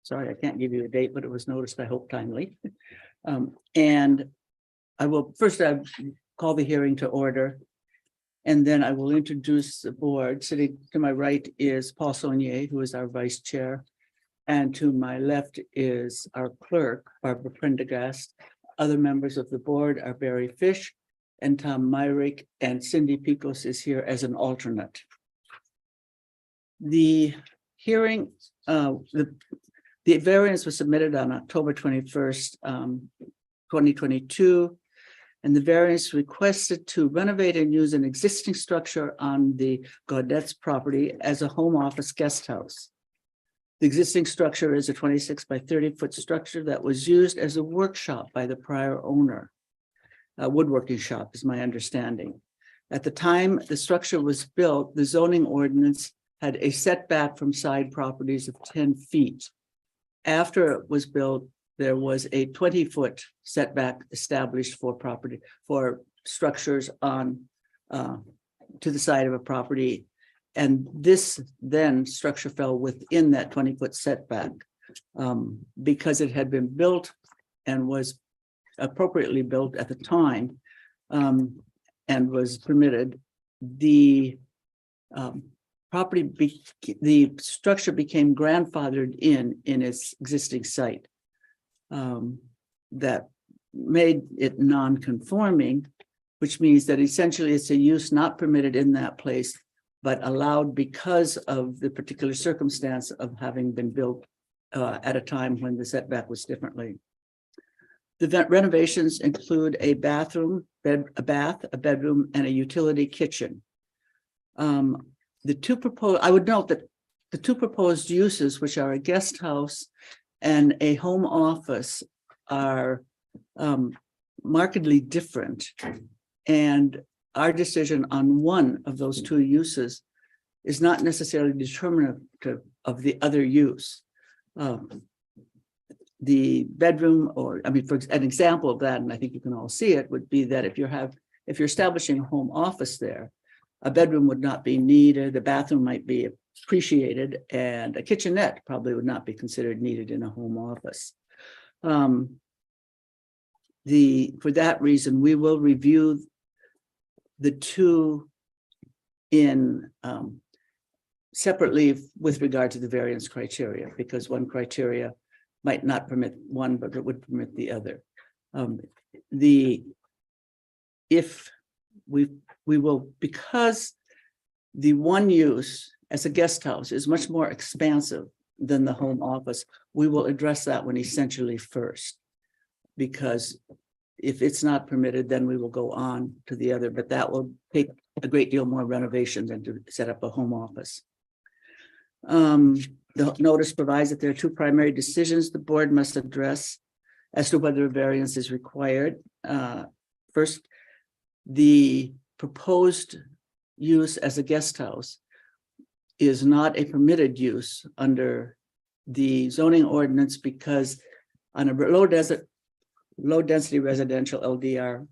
Sorry, I can't give you a date, but it was noticed, I hope timely. And I will first call the hearing to order. And then I will introduce the board. Sitting to my right is Paul Saunier, who is our vice chair. And to my left is our clerk, Barbara Prendergast. Other members of the board are Barry Fish and Tom Myrick, and Cindy Picos is here as an alternate. The hearing, the variance was submitted on October 21st, 2022. And the variance requested to renovate and use an existing structure on the Gaudette's property as a home office guest house. The existing structure is a 26 by 30-foot structure that was used as a workshop by the prior owner. A woodworking shop is my understanding. At the time the structure was built, the zoning ordinance had a setback from side properties of 10 feet. After it was built, there was a 20-foot setback established for structures on to the side of a property. And this then structure fell within that 20-foot setback because it had been built and was appropriately built at the time and was permitted. The the structure became grandfathered in its existing site. That made it non-conforming, which means that essentially it's a use not permitted in that place, but allowed because of the particular circumstance of having been built at a time when the setback was differently. The renovations include a bathroom, a bedroom, and a utility kitchen. I would note that the two proposed uses, which are a guest house and a home office, are markedly different. And our decision on one of those two uses is not necessarily determinative of the other use. The bedroom, for an example of that, and I think you can all see it, would be that if you're establishing a home office there, a bedroom would not be needed, a bathroom might be appreciated, and a kitchenette probably would not be considered needed in a home office. For that reason, we will review the two in separately with regard to the variance criteria, because one criteria might not permit one, but it would permit the other. Because the one use as a guest house is much more expansive than the home office, we will address that one essentially first, because if it's not permitted, then we will go on to the other, but that will take a great deal more renovation than to set up a home office. The notice provides that there are two primary decisions the board must address as to whether a variance is required. First, the proposed use as a guest house is not a permitted use under the zoning ordinance, because on a low density residential LDR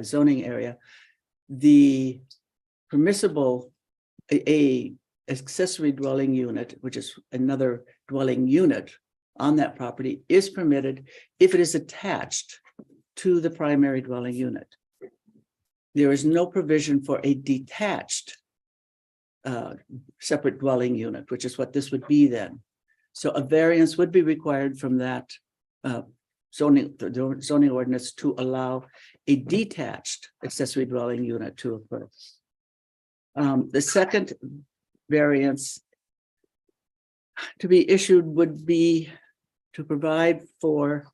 zoning area, the permissible accessory dwelling unit, which is another dwelling unit on that property, is permitted if it is attached to the primary dwelling unit. There is no provision for a detached separate dwelling unit, which is what this would be then. So a variance would be required from that zoning ordinance to allow a detached accessory dwelling unit to occur. The second variance to be issued would be to provide for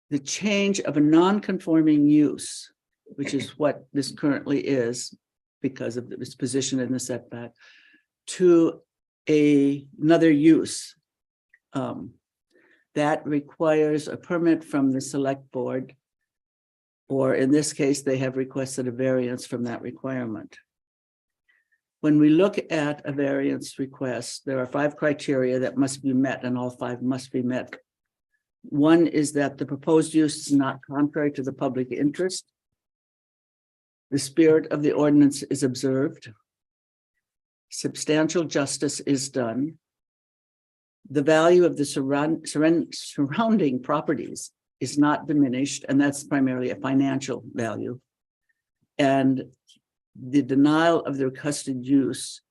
the change of a non-conforming use, which is what this currently is because of its position in the setback, to another use. That requires a permit from the select board, or in this case, they have requested a variance from that requirement. When we look at a variance request, there are 5 criteria that must be met, and all 5 must be met. One is that the proposed use is not contrary to the public interest. The spirit of the ordinance is observed. Substantial justice is done. the value of the surrounding properties is not diminished, and that's primarily a financial value. And the denial of the requested use,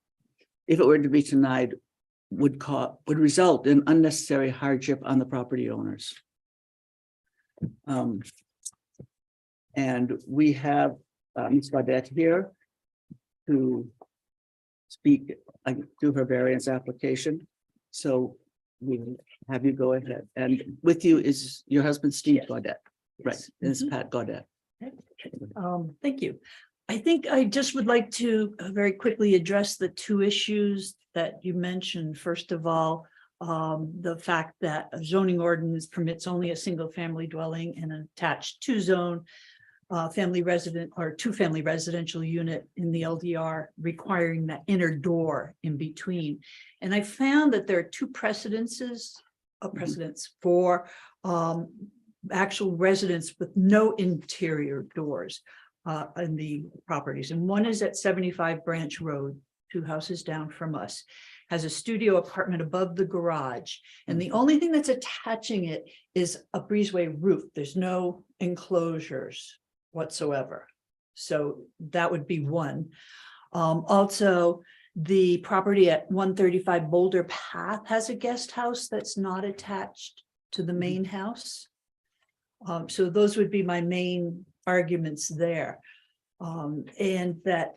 if it were to be denied, would result in unnecessary hardship on the property owners. And we have Ms. Gaudette here to speak to her variance application. So we have you go ahead. And with you is your husband, Steve Gaudette. Right, this is Pat Gaudette. Thank you. I think I just would like to very quickly address the two issues that you mentioned. First of all, the fact that a zoning ordinance permits only a single family dwelling and an attached two-zone family resident or two-family residential unit in the LDR, requiring that inner door in between. And I found that there are two precedents for actual residents with no interior doors in the properties. And one is at 75 Branch Road, 2 houses down from us, has a studio apartment above the garage. And the only thing that's attaching it is a breezeway roof. There's no enclosures whatsoever. So that would be one. Also, the property at 135 Boulder Path has a guest house that's not attached to the main house. So those would be my main arguments there. And that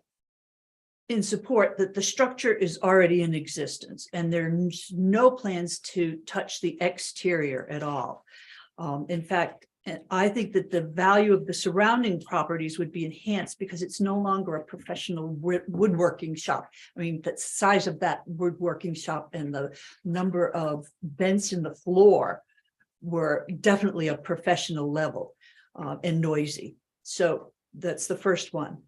in support that the structure is already in existence and there's no plans to touch the exterior at all. In fact, I think that the value of the surrounding properties would be enhanced because it's no longer a professional woodworking shop. I mean, the size of that woodworking shop and the number of vents in the floor were definitely a professional level and noisy. So that's the first one.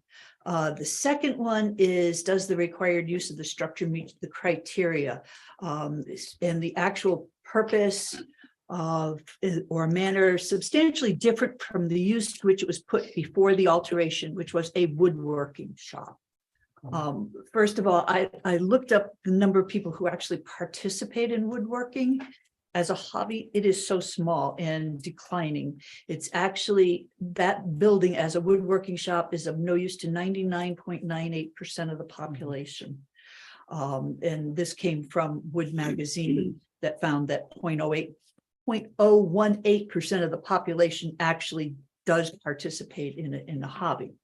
The second one is, does the required use of the structure meet the criteria and the actual purpose of or manner substantially different from the use to which it was put before the alteration, which was a woodworking shop. First of all, I looked up the number of people who actually participate in woodworking as a hobby. It is so small and declining. It's actually, that building as a woodworking shop is of no use to 99.98% of the population. And this came from Wood Magazine that found that 0.018% of the population actually does participate in a hobby.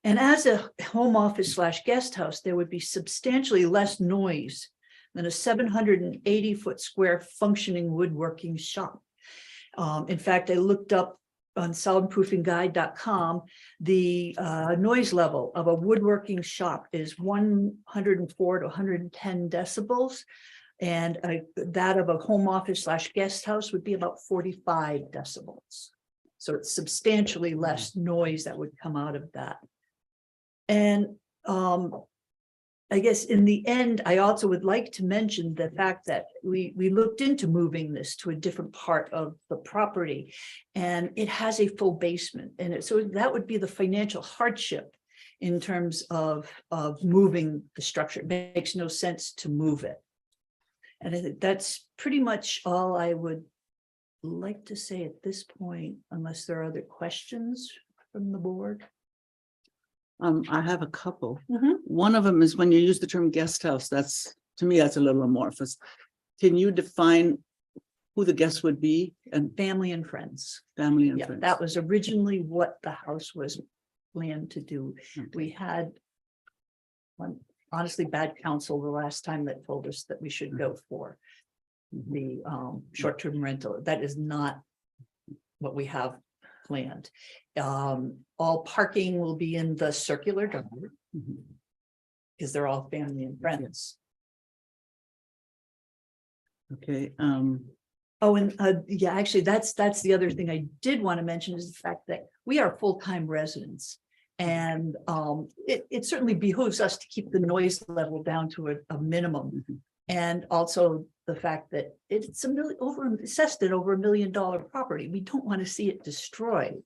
And as a home office / guest house, there would be substantially less noise than a 780 square functioning woodworking shop. In fact, I looked up on soundproofingguide.com, the noise level of a woodworking shop is 104 to 110 decibels. And that of a home office / guest house would be about 45 decibels. So it's substantially less noise that would come out of that. And I guess in the end, I also would like to mention the fact that we looked into moving this to a different part of the property, and it has a full basement. And so that would be the financial hardship in terms of moving the structure. It makes no sense to move it. And I think that's pretty much all I would like to say at this point, unless there are other questions from the board. I have a couple. One of them is when you use the term guest house, that's, to me, that's a little amorphous. Can you define who the guests would be? And Family and friends. family and Yeah, friends. that was originally what the house was planned to do. Okay. We had one honestly bad counsel the last time that told us that we should go for the short-term rental. That is not what we have planned. All parking will be in the circular driveway because they're all family and friends. Okay. Oh, and yeah, actually, that's the other thing I did want to mention is the fact that we are full-time residents. And it certainly behooves us to keep the noise level down to a minimum. And also the fact that it's assessed at over $1 million property. We don't want to see it destroyed.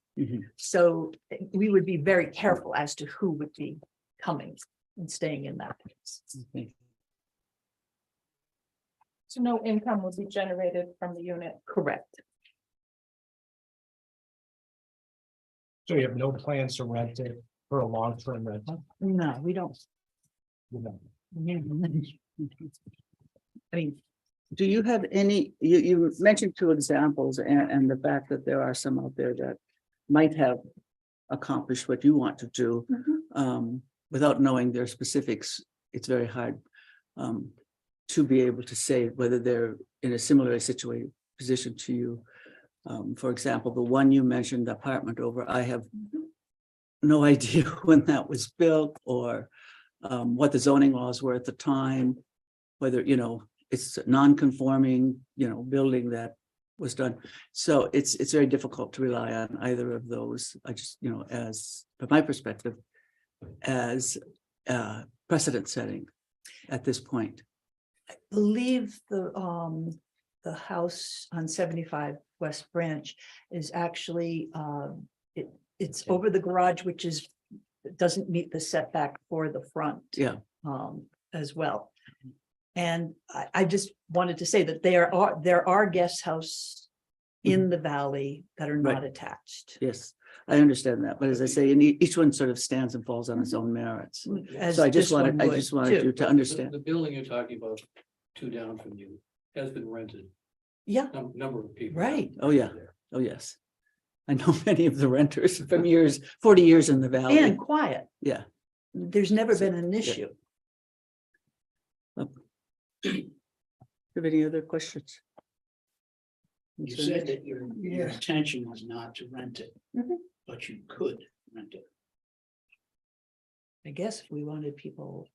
So we would be very careful as to who would be coming and staying in that place. So no income will be generated from the unit. Correct. So you have no plans to rent it for a long-term rental? No, we don't. You know, I mean, Do you have any, you mentioned two examples and the fact that there are some out there that might have accomplished what you want to do. Without knowing their specifics, it's very hard to be able to say whether they're in a similarly situated position to you. For example, the one you mentioned, the apartment over, I have no idea when that was built or what the zoning laws were at the time, whether, you know, it's a non-conforming, you know, building that was done. So it's very difficult to rely on either of those. I just, you know, as from my perspective, as precedent setting at this point. believe the house on 75 West Branch is actually it's over the garage, which is doesn't meet the setback for the front. Yeah. As well. And I just wanted to say that there are guest house in the valley that are not Right. attached. Yes, I understand that. But as I say, and each one sort of stands and falls on its own merits. As So I just this one wanted, I would, just wanted too. you to understand. The building you're talking about, two down from you, has been rented, Yeah, number of people. Right. Oh, yeah. Oh, yes. I know many of the renters from years, 40 years in the valley. and quiet. Yeah. There's never So, been an issue. Have any other questions? You said that your intention was not to rent it, Mhm. but you could rent it. I guess if we wanted people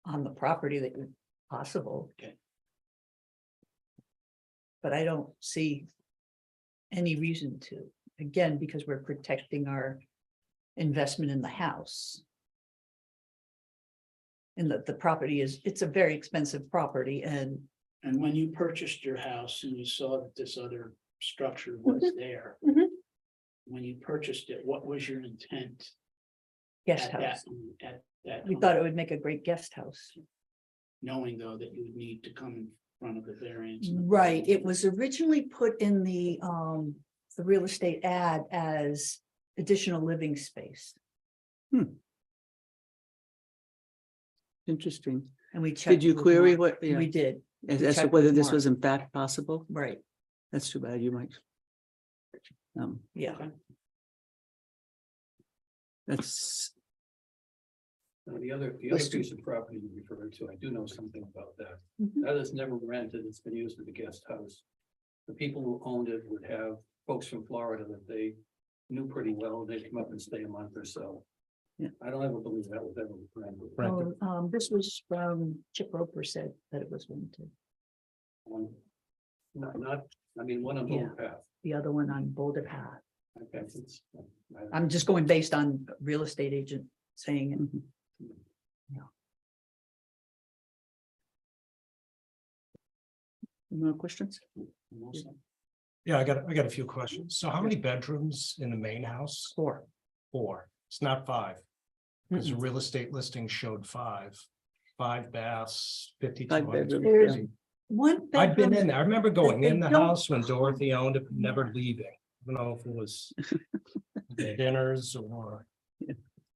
on the property that would possible. Okay. But I don't see any reason to, again, because we're protecting our investment in the house. And the property it's a very expensive property and And when you purchased your house and you saw that this other structure was there. Mhm. When you purchased it, what was your intent guest at that, house. at that? We time? thought it would make a great guest house. Knowing though that you would need to come in front of the variance. Right, it was originally put in the real estate ad as additional living space. Interesting. And we checked. Did you with query Mark. what, yeah, We did, as we as to checked whether with this Mark. was in fact possible? right, That's too bad. You might. yeah. That's, The other Question. piece of property you referred to, I do know something about that. Mhm. That is never rented, it's been used as a guest house. The people who owned it would have folks from Florida that they knew pretty well, they'd come up and stay a month or so. Yeah. I don't ever believe that was ever rented. Right. This was from Chip Roper said that it was rented, Not, I mean, one on Yeah. both paths. the other one on Boulder Path. Okay, it's- I'm just going based on real estate agent saying it. mhm. Any more questions? Yeah, I got a few questions. So how many bedrooms in the main house? Four. 4. It's not 5. Because the real estate listing showed 5. 5 baths, 52. Five bedrooms. There's yeah. One. I've been bedroom- in there. I remember going they in the don't- house when Dorothy owned it, but never leaving. I don't know if it was dinners or.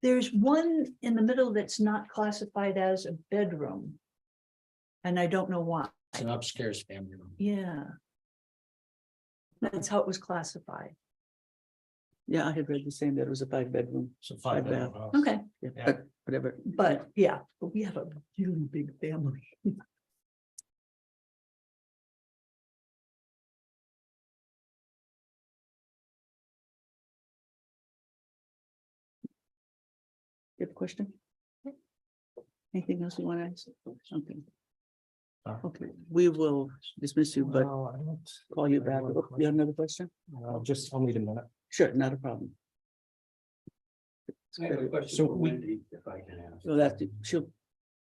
There's one in the middle that's not classified as a bedroom. And I don't know why. It's an upstairs family room. Yeah. That's how it was classified. Yeah, I had read the same, that it was a 5-bedroom. So 5 Five bedroom house. Okay, Yeah, Yeah. but whatever. but yeah, but we have a really big family. You have a question? Anything else you want to ask? Okay. Okay, we will dismiss you, but Well, I don't- call you back. Oh, you have another question? I'll need a minute. Sure, not a problem. I have a question So for we- Wendy, if I can ask. So that's, she'll,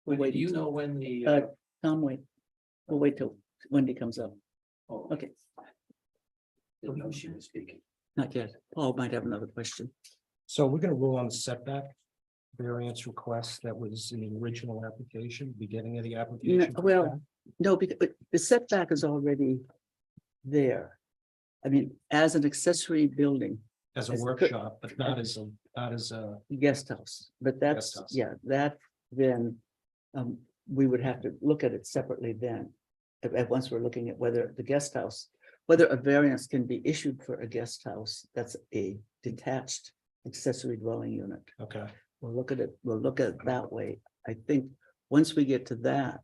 we'll Wendy, wait. do you know when the, Tom, wait. We'll wait till Wendy comes up. oh, Okay, didn't know she was speaking. not yet. Paul might have another question. So we're gonna rule on the setback variance request that was in the original application, beginning of the application. Well, No, because but the setback is already there. I mean, as an accessory building, As a As a workshop, but not as a, guest house, but that's, Guest house. yeah, that then. We would have to look at it separately then. Once we're looking at whether the guest house, whether a variance can be issued for a guest house, that's a detached accessory dwelling unit. okay, We'll look at it, we'll look at it that way. I think once we get to that.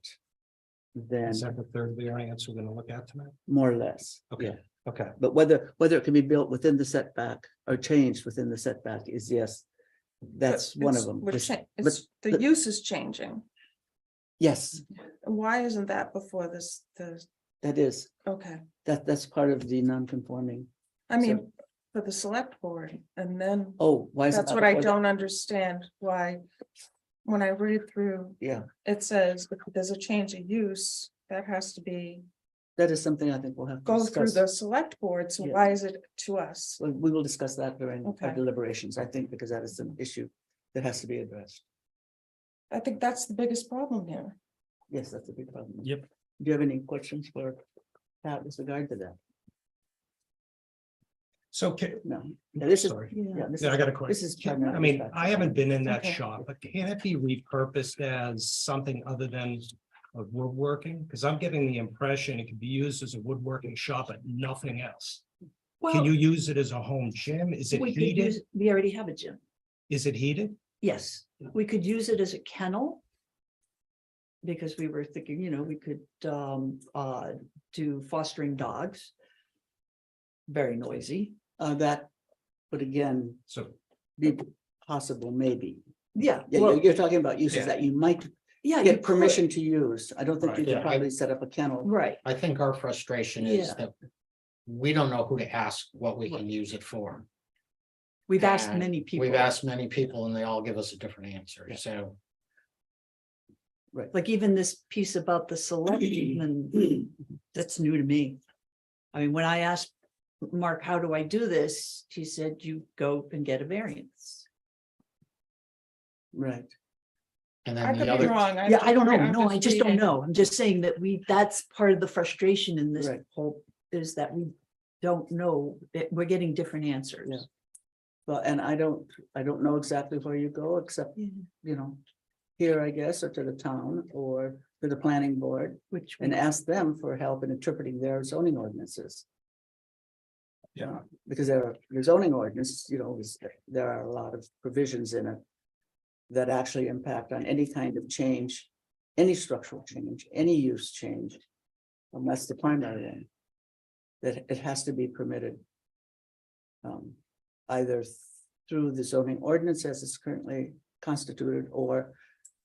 Then is that the third variance we're gonna look at tonight? more or less, Okay. yeah. Okay, But whether it can be built within the setback or changed within the setback is yes. That's one of them. This- It's, the but- use is changing. Yes, Why isn't that before this, that is, okay, that's part of the non-conforming. I mean, for the select board, and then, Oh, why is it? that's not what I before that? don't understand, why. When I read through, Yeah, it says if there's a change of use, that has to be, that is something I think we'll have to go through discuss. the select board, so Yeah. why is it to us? We will discuss that during our Okay. deliberations, I think, because that is an issue that has to be addressed. I think that's the biggest problem here. Yes, that's a big problem. Yep. Do you have any questions for Pat with regard to that? so, No. Yeah, this is, sorry, yeah, this yeah, I is, got a this question. is. I primarily mean, factual. I haven't been in that Okay. shop, but can it be repurposed as something other than a woodworking? Because I'm getting the impression it could be used as a woodworking shop, but nothing else. Can Well, you use it as a home gym? Is it we could heated? use, we already have a gym. Is it heated? Yes, we could use it as a kennel. Because we were thinking, we could do fostering dogs. Very noisy. That, but again, So, be possible, maybe. Yeah, Yeah, well, you're talking about uses Yeah. that you might yeah. you get could. permission to use. I don't think Right, you could yeah, probably set up a kennel. Right, I think our frustration is Yeah. that we don't know who to ask what we can use it for. we've asked And many people. We've asked many people and they all give us a different answer, Yeah. so. Like even this piece about the selectmen, that's new to me. I mean, when I asked Mark, how do I do this? He said, you go and get a variance. Right. And I then could the be other, wrong. Yeah, I don't know. I'm No, I just don't reading. know. I'm just saying that that's part of the frustration in this Right. whole, is that we don't know, that we're getting different answers. Yeah. Well, and I don't know exactly where you go, except, Yeah. here, I guess, or to the town or to the planning board Which, and ask them for help in interpreting their zoning ordinances. Yeah. Because the zoning ordinance, there are a lot of provisions in it that actually impact on any kind of change, any structural change, any use change. And that's the primary one. That it has to be permitted. Either through the zoning ordinance as it's currently constituted or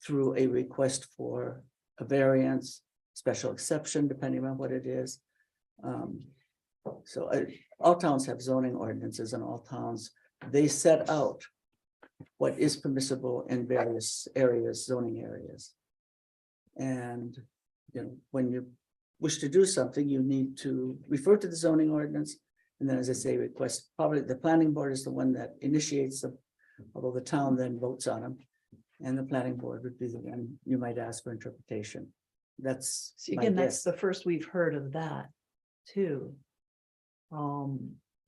through a request for a variance, special exception, depending on what it is. So all towns have zoning ordinances and all towns, they set out what is permissible in various areas, zoning areas. And, when you wish to do something, you need to refer to the zoning ordinance. And then, as I say, request, probably the planning board is the one that initiates them, although the town then votes on them. And the planning board would be the one you might ask for interpretation. That's see, my again, that's guess. the first we've heard of that too.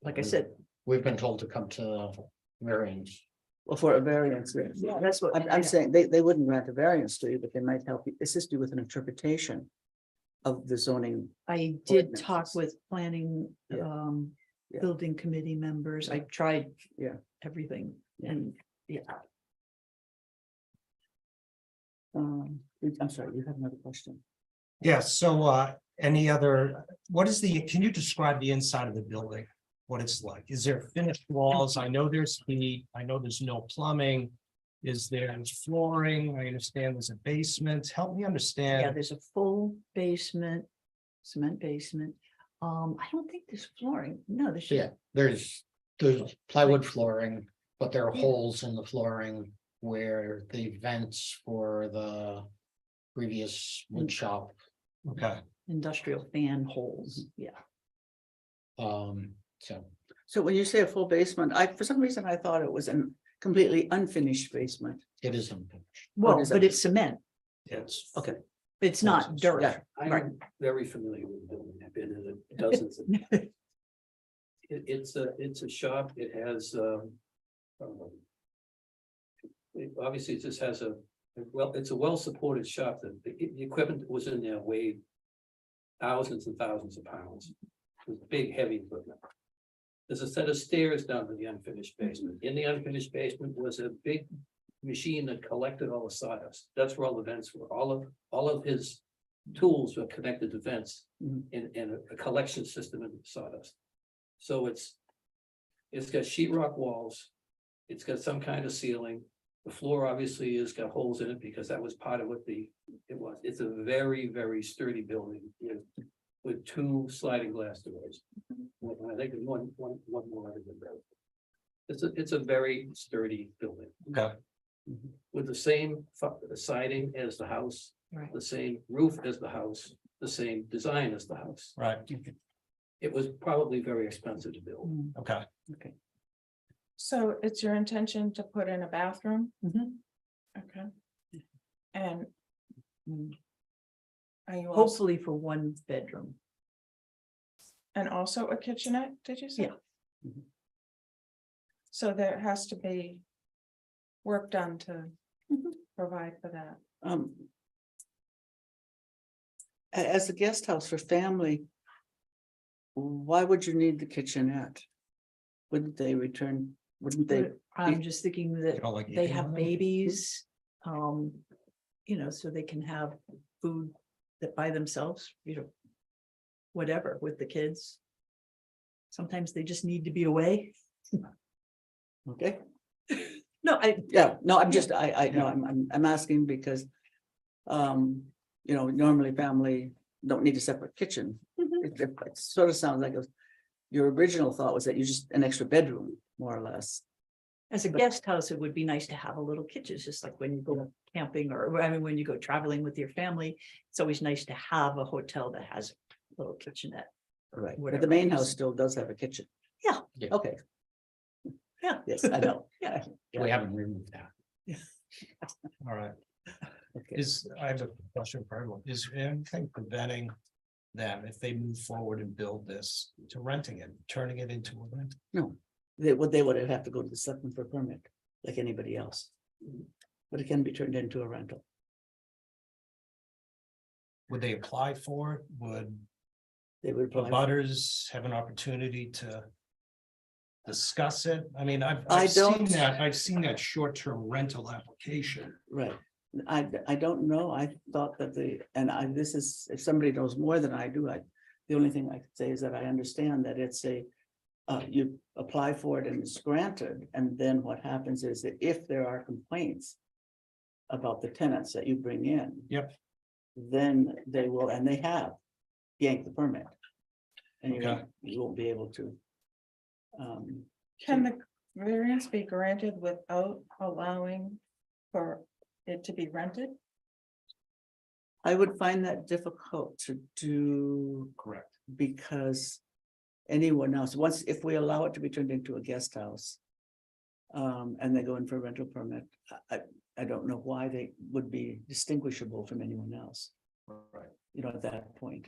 Like I said, we've been told to come to the variance. Well, for a variance, yes. yeah, that's what. I'm saying they wouldn't grant a variance to you, but they might help you, assist you with an interpretation of the zoning. I did talk ordinances. with planning, Yeah. Yeah. building committee members. I tried. Yeah. Everything and, yeah. I'm sorry, you have another question. yes, so can you describe the inside of the building? What it's like? Is there finished walls? I know there's heat. I know there's no plumbing. Is there flooring? I understand there's a basement. Help me Yeah, understand. there's a full basement, cement basement. I don't think there's flooring. No, there's. Yeah, there's plywood flooring, but there are holes in the flooring where the vents for the previous wood shop. Okay, Industrial fan holes, yeah. So So when you say a full basement, for some reason, I thought it was a completely unfinished basement. it is unfinished. Well, is but it? it's cement. yes. Okay. It's not dirt. Yeah. Right. I'm very familiar with the building. I've been in it dozens of times. It's a shop. It has, obviously it just has it's a well-supported shop. That the equipment that was in there weighed thousands and thousands of pounds. It was big, heavy equipment. There's a set of stairs down to the unfinished basement. In the unfinished basement was a big machine that collected all the sawdust. That's where all the vents were. All of his tools were connected to vents Mhm. in a collection system of sawdust. So it's got sheetrock walls. It's got some kind of ceiling. The floor obviously has got holes in it because that was part of what it was. It's a very, very sturdy building with 2 sliding glass doors. And I think one more other than that. It's a very sturdy building Okay, with the same siding as the house, Right. the same roof as the house, the same design as the house. right, It was probably very expensive to build. okay. So it's your intention to put in a bathroom? Mhm. Okay. And Mm. are you also, Hopefully for 1 bedroom. and also a kitchenette, did you say? Yeah. Mhm. So there has to be work done to Mhm. provide for that. As a guest house for family, why would you need the kitchenette? Wouldn't they return, wouldn't they? But I'm just thinking that You don't like they eating have on them? babies. So they can have food that by themselves, whatever with the kids. Sometimes they just need to be away. Okay, No, yeah, no, I'm just, I know, I'm asking because. Normally family don't need a separate kitchen. Mhm. It sort of sounds like your original thought was that you just an extra bedroom, more or less. as a guest house, it would be nice to have a little kitchen, it's just like when you go camping or, when you go traveling with your family. It's always nice to have a hotel that has a little kitchenette. Right, but Whatever the main it is. house still does have a kitchen. Yeah. Yeah. Okay. Yeah. Yes, I know. Yeah. We haven't removed that. All right. Okay. I have a question for everyone. Is there anything preventing them, if they move forward and build this, to renting it, turning it into a rent? No, they would have to go to the selectmen for a permit, like anybody else. But it can be turned into a rental. Would they apply for it? Would They would the apply. butters have an opportunity to discuss it? I mean, I I've seen don't- I've seen that short-term rental application. Right, I don't know, I thought that this is, if somebody knows more than I do, the only thing I could say is that I understand that it's you apply for it and it's granted, and then what happens is that if there are complaints about the tenants that you bring in. Yep. Then they will, and they have yanked the permit. And Okay. you won't be able to. Can the variance be granted without allowing for it to be rented? I would find that difficult to do. Correct. Because anyone else, if we allow it to be turned into a guest house. And they go in for a rental permit, I don't know why they would be distinguishable from anyone else, Right. at that point.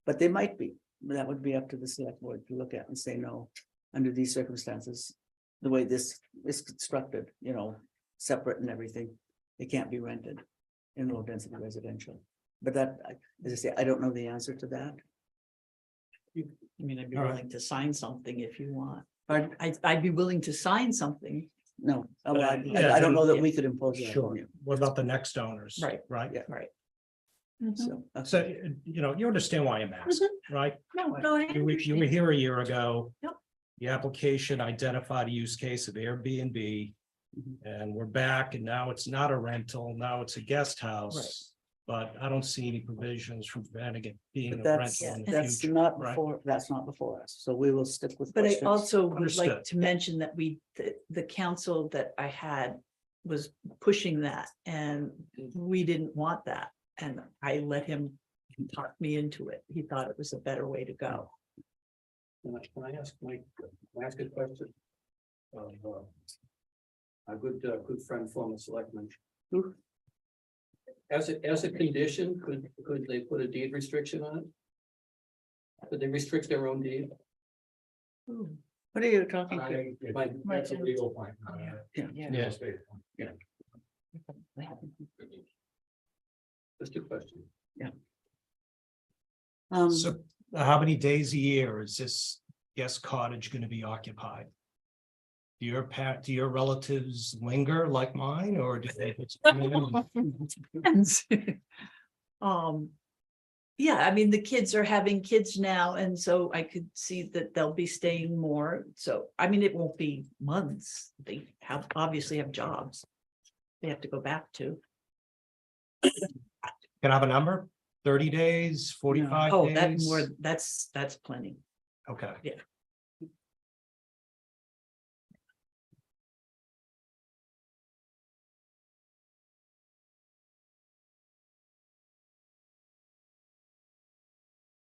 But they might be, that would be up to the select board to look at and say, no, under these circumstances, the way this is constructed, separate and everything, it can't be rented in low density residential. But that, as I say, I don't know the answer to that. I'd be All right. willing to sign something if you want. Pardon? I'd be willing to sign something. No, well, Yeah, I don't know that yeah. we could impose that on Sure. you. What about the next owners? Right. Right? Yeah. Right. Mhm. So, you understand why I'm asking, right? No, I You were understand. here a year ago. Yep. The application identified a use case of Airbnb. Mhm. And we're back and now it's not a rental, now it's a guest house. But I don't see any provisions from preventing it being But a that's, rental in the that's future. not right? that's not before us, so we will stick with. But I questions. also would like Understood. to mention that the council that I had was pushing that and we didn't want that. And I let him talk me into it. He thought it was a better way to go. Can I ask Mike, can I ask a question? A good friend, former selectman. Who? as a condition, could they put a deed restriction on it? Could they restrict their own deed? What are you talking to? That's a legal point. Yeah. Just a question. So how many days a year is this guest cottage gonna be occupied? Do your relatives linger like mine, or do they? Depends. Yeah, I mean, the kids are having kids now, and so I could see that they'll be staying more. So, I mean, it won't be months. They obviously have jobs they have to go back to. Can I have a number? 30 days, 45 Oh, days? that's plenty. Okay. Yeah.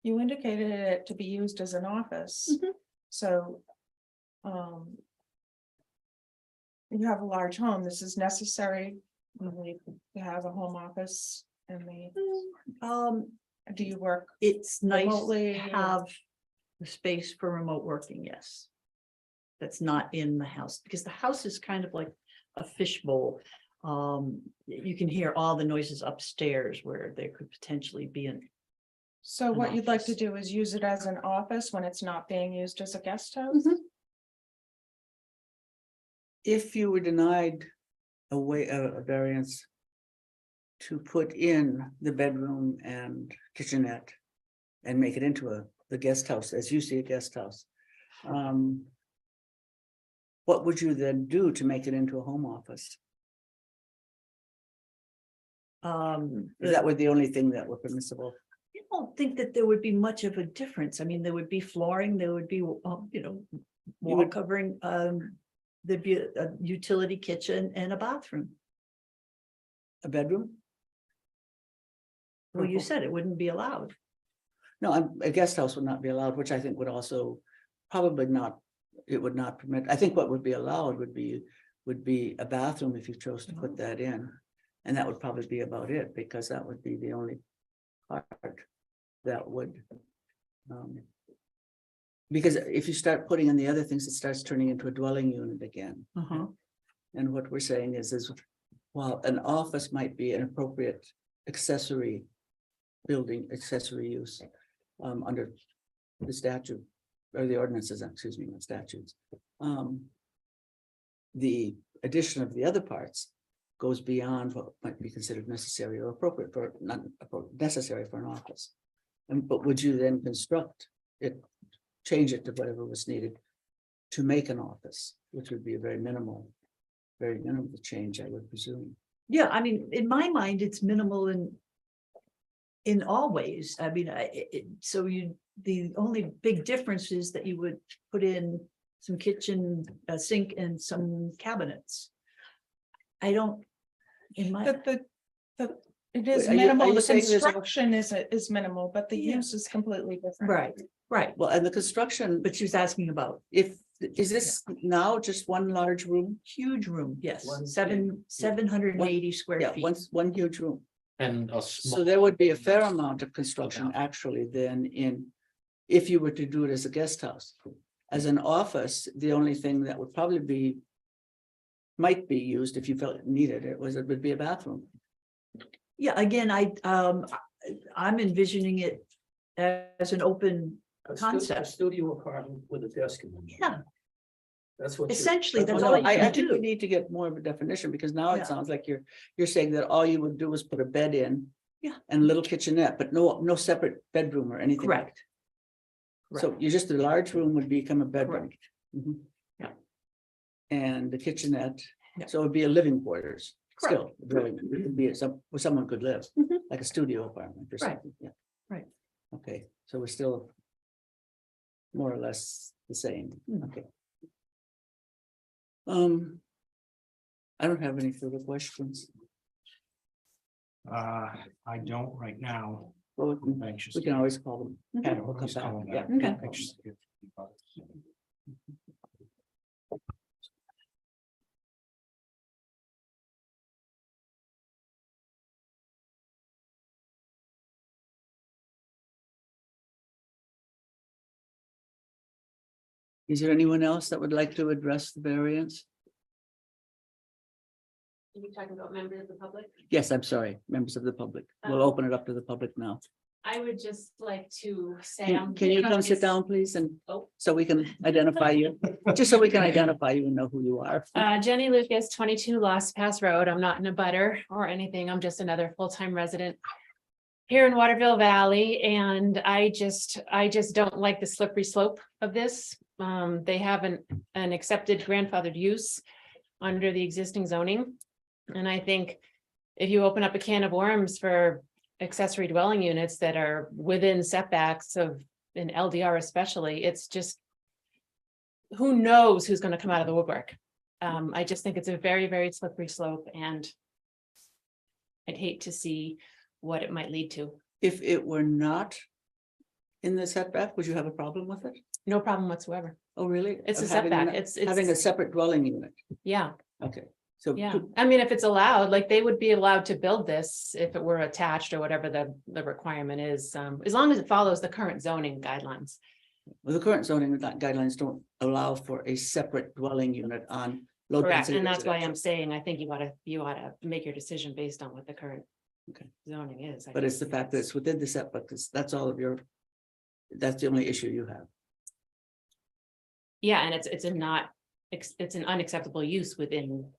You indicated it to be used as an office, Mhm. so. You have a large home, this is necessary, you need to have a home office and do you work? It's nice Remotely, to have the space for remote working, yes. That's not in the house, because the house is kind of like a fishbowl. You can hear all the noises upstairs where there could potentially be an. So what you'd like to office. do is use it as an office when it's not being used as a guest house? If you were denied a variance to put in the bedroom and kitchenette and make it into the guest house, as you see a guest house, what would you then do to make it into a home office? If that were the only thing that were permissible. I don't think that there would be much of a difference. I mean, there would be flooring, there would be, wall would- covering, there'd be a utility kitchen and a bathroom. A bedroom? Well, you said it wouldn't be allowed. No, a guest house would not be allowed, which I think would also probably not, it would not permit, I think what would be allowed would be a bathroom if you chose to put that in. And that would probably be about it, because that would be the only part that would. Because if you start putting in the other things, it starts turning into a dwelling unit again. And what we're saying is while an office might be an appropriate accessory building, accessory use under the statute or the ordinances, excuse me, not statutes. The addition of the other parts goes beyond what might be considered necessary or appropriate for, not necessary for an office. But would you then construct it, change it to whatever was needed to make an office, which would be a very minimal change, I would presume. Yeah, I mean, in my mind, it's minimal in all ways. I mean, the only big difference is that you would put in some kitchen, a sink and some cabinets. I don't, in my, It is Are you minimal, the saying there's a- construction is minimal, but the Yeah. use is completely different. right, Well, and the construction, but she was asking about is this now just one large room? huge room, yes, One 780 square Yeah, feet. one huge room. And a So small, there would be a fair amount of construction actually then if you were to do it as a guest house. As an office, the only thing that would probably might be used if you felt it needed it would be a bathroom. Yeah, again, I'm envisioning it as an open A concept. studio apartment with a desk in it. Yeah, That's what. essentially, that's Well, all no, you I can think we do. need to get more of a definition because now Yeah. it sounds like you're saying that all you would do is put a bed in. Yeah. And a little kitchenette, but no separate bedroom or anything. Correct. So you just, a large room would become a bedroom. Correct. Mhm. Yeah. And the kitchenette, Yeah. so it'd be a living quarters, Correct. still, really, it could be where someone could live, Mhm. like a studio apartment or Right. something, yeah. Right. Okay, so we're still more or less the same, Mhm. okay. I don't have any further questions. I don't right now. Well, I'm anxious. we can always call them. Mhm. Pat will come Always call back, them yeah. back. Okay. Anxious to get- Is there anyone else that would like to address the variance? Are you talking about members of the public? Yes, I'm sorry, members of the public. We'll open it up to the public now. I would just like to say. Can you come sit down, please, and Oh. so we can identify you, just so we can identify you and know who you are. Jenny Lucas, 22 Lost Pass Road. I'm not in a butter or anything. I'm just another full-time resident here in Waterville Valley, and I just don't like the slippery slope of this. They have an accepted grandfathered use under the existing zoning. And I think if you open up a can of worms for accessory dwelling units that are within setbacks of an LDR especially, it's just, who knows who's going to come out of the woodwork. I just think it's a very, very slippery slope, and I'd hate to see what it might lead to. If it were not in the setback, would you have a problem with it? No problem whatsoever. Oh, really? It's a Of having setback. an- It's Having a separate dwelling unit. yeah, Okay, so. yeah. I mean, if it's allowed, like they would be allowed to build this if it were attached or whatever the requirement is, as long as it follows the current zoning guidelines. Well, the current zoning guidelines don't allow for a separate dwelling unit on. low Correct, density and that's why I'm residential. saying, I think you ought to make your decision based on what the current Okay. zoning is. I But it's the think fact that it's within the setback, that's all of your, that's the only issue you have. Yeah, and it's an unacceptable use within.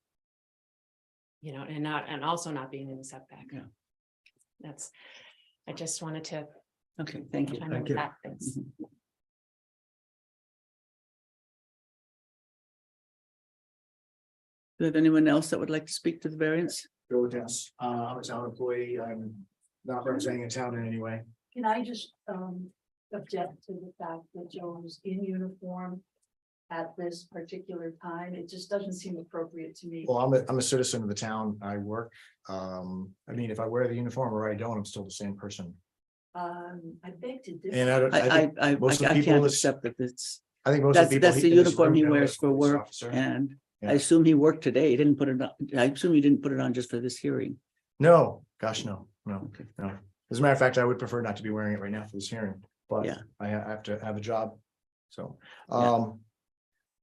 You know, and also not being in the setback. Yeah. That's, I just wanted to. Okay, thank you. chime in with that. Thanks. Mhm. Do you have anyone else that would like to speak to the variance? Joe Dents, I'm a town employee, I'm not representing a town in any way. Can I just object to the fact that Joe was in uniform at this particular time? It just doesn't seem appropriate to me. Well, I'm a citizen of the town, I work, I mean, if I wear the uniform or I don't, I'm still the same person. I beg to differ. And I don't, I think, most of the I people can't that's- accept that it's, I think most of the people. that's the in this uniform room he know wears that for I'm a police work, officer. and I Yeah. assume he worked today. He didn't put it on, I assume he didn't put it on just for this hearing. No, gosh, no, no, Okay. no. As a matter of fact, I would prefer not to be wearing it right now for this hearing, but Yeah. I have to have a job. So,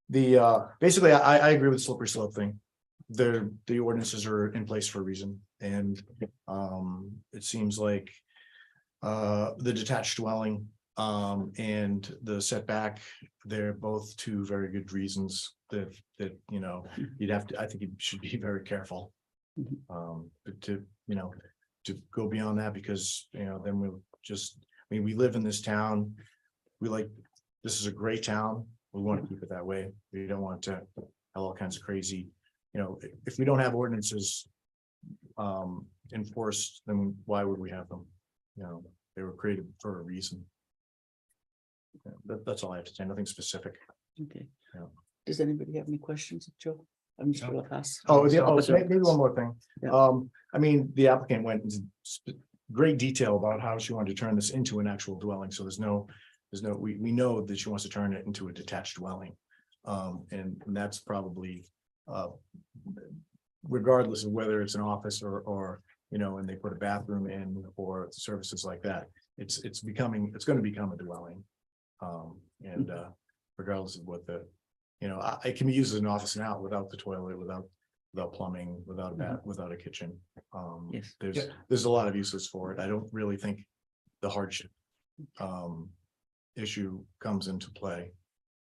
Yeah. basically, I agree with the slippery slope thing. The ordinances are in place for a reason, and it seems like the detached dwelling and the setback, they're both two very good reasons that you know, you'd have to, I think you should be very careful. But to, you know, to go beyond that, because, you know, then we'll just, I mean, we live in this town. This is a great town. We want to keep it that way. We don't want to have all kinds of crazy, you know, if we don't have ordinances enforced, then why would we have them? You know, they were created for a reason. Yeah, that's all I have to say, nothing specific. Okay. Yeah. Does anybody have any questions, Joe? I'm just gonna pass. Maybe one more thing. Yeah. I mean, the applicant went into great detail about how she wanted to turn this into an actual dwelling, so we know that she wants to turn it into a detached dwelling. And that's probably, regardless of whether it's an office or, you know, and they put a bathroom in or services like that, it's going to become a dwelling. And regardless of what you know, it can be used as an office now without the toilet, without plumbing, without a bath, without a kitchen. Yes. There's a lot of uses for it. I don't really think the hardship issue comes into play.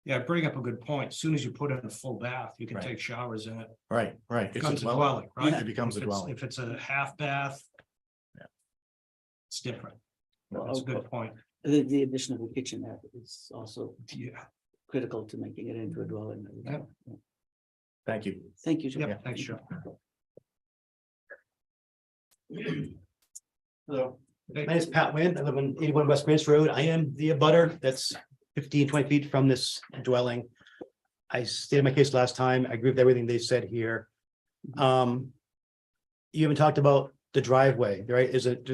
Yeah, bring up a good point. As soon as you put in a full bath, you can Right. take showers in it. Right. It becomes a dwelling, right? It becomes a If it's- dwelling. If it's a half bath. Yeah. It's different. Well, That's a good point. The addition of a kitchenette is also Yeah, critical to making it into a dwelling. Yeah. Thank you. Thank you, Joe. yeah, thanks, Joe. Hello, my name is Pat Wynn. I live on 81 West Branch Road. I am the abutter that's 15, 20 feet from this dwelling. I stated my case last time. I agree with everything they said here. You haven't talked about the driveway, right?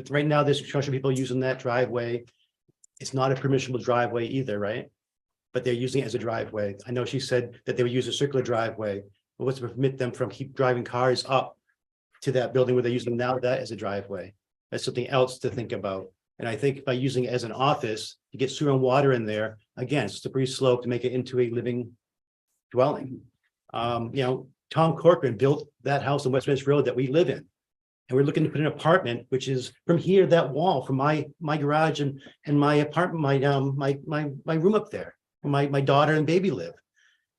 Right now, there's construction people using that driveway. It's not a permissible driveway either, right? But they're using it as a driveway. I know she said that they would use a circular driveway. But what's to permit them from keep driving cars up to that building where they're using now that as a driveway? That's something else to think about. And I think by using it as an office, you get sewer and water in there, Again, it's a slippery slope to make it into a living dwelling. Tom Corcoran built that house on West Bench Road that we live in. And we're looking to put an apartment, which is from here, that wall from my garage and my apartment, my room up there, where my daughter and baby live.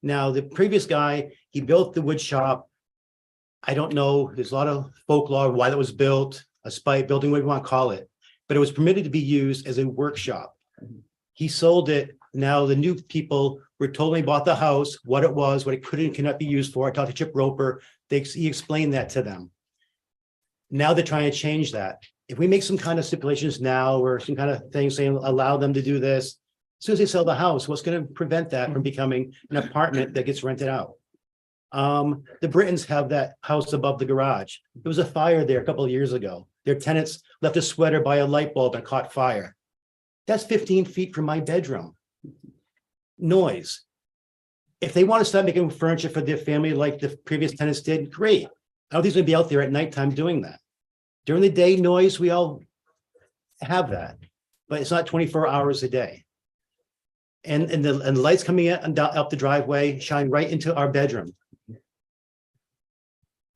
Now, the previous guy, he built the wood shop. I don't know, there's a lot of folklore why that was built, a spite building, whatever you want to call it, but it was permitted to be used as a workshop. He sold it. Now the new people were told when he bought the house, what it was, what it could and cannot be used for. I talked to Chip Roper. He explained that to them. Now they're trying to change that. If we make some kind of stipulations now or some kind of thing saying allow them to do this, as soon as they sell the house, what's going to prevent that from becoming an apartment that gets rented out? The Britons have that house above the garage. There was a fire there a couple of years ago. Their tenants left a sweater by a light bulb and caught fire. That's 15 feet from my bedroom. Noise. If they want to start making furniture for their family like the previous tenants did, great. I don't think he's going to be out there at nighttime doing that. During the day, noise, we all have that, but it's not 24 hours a day. And the lights coming in and up the driveway shine right into our bedroom.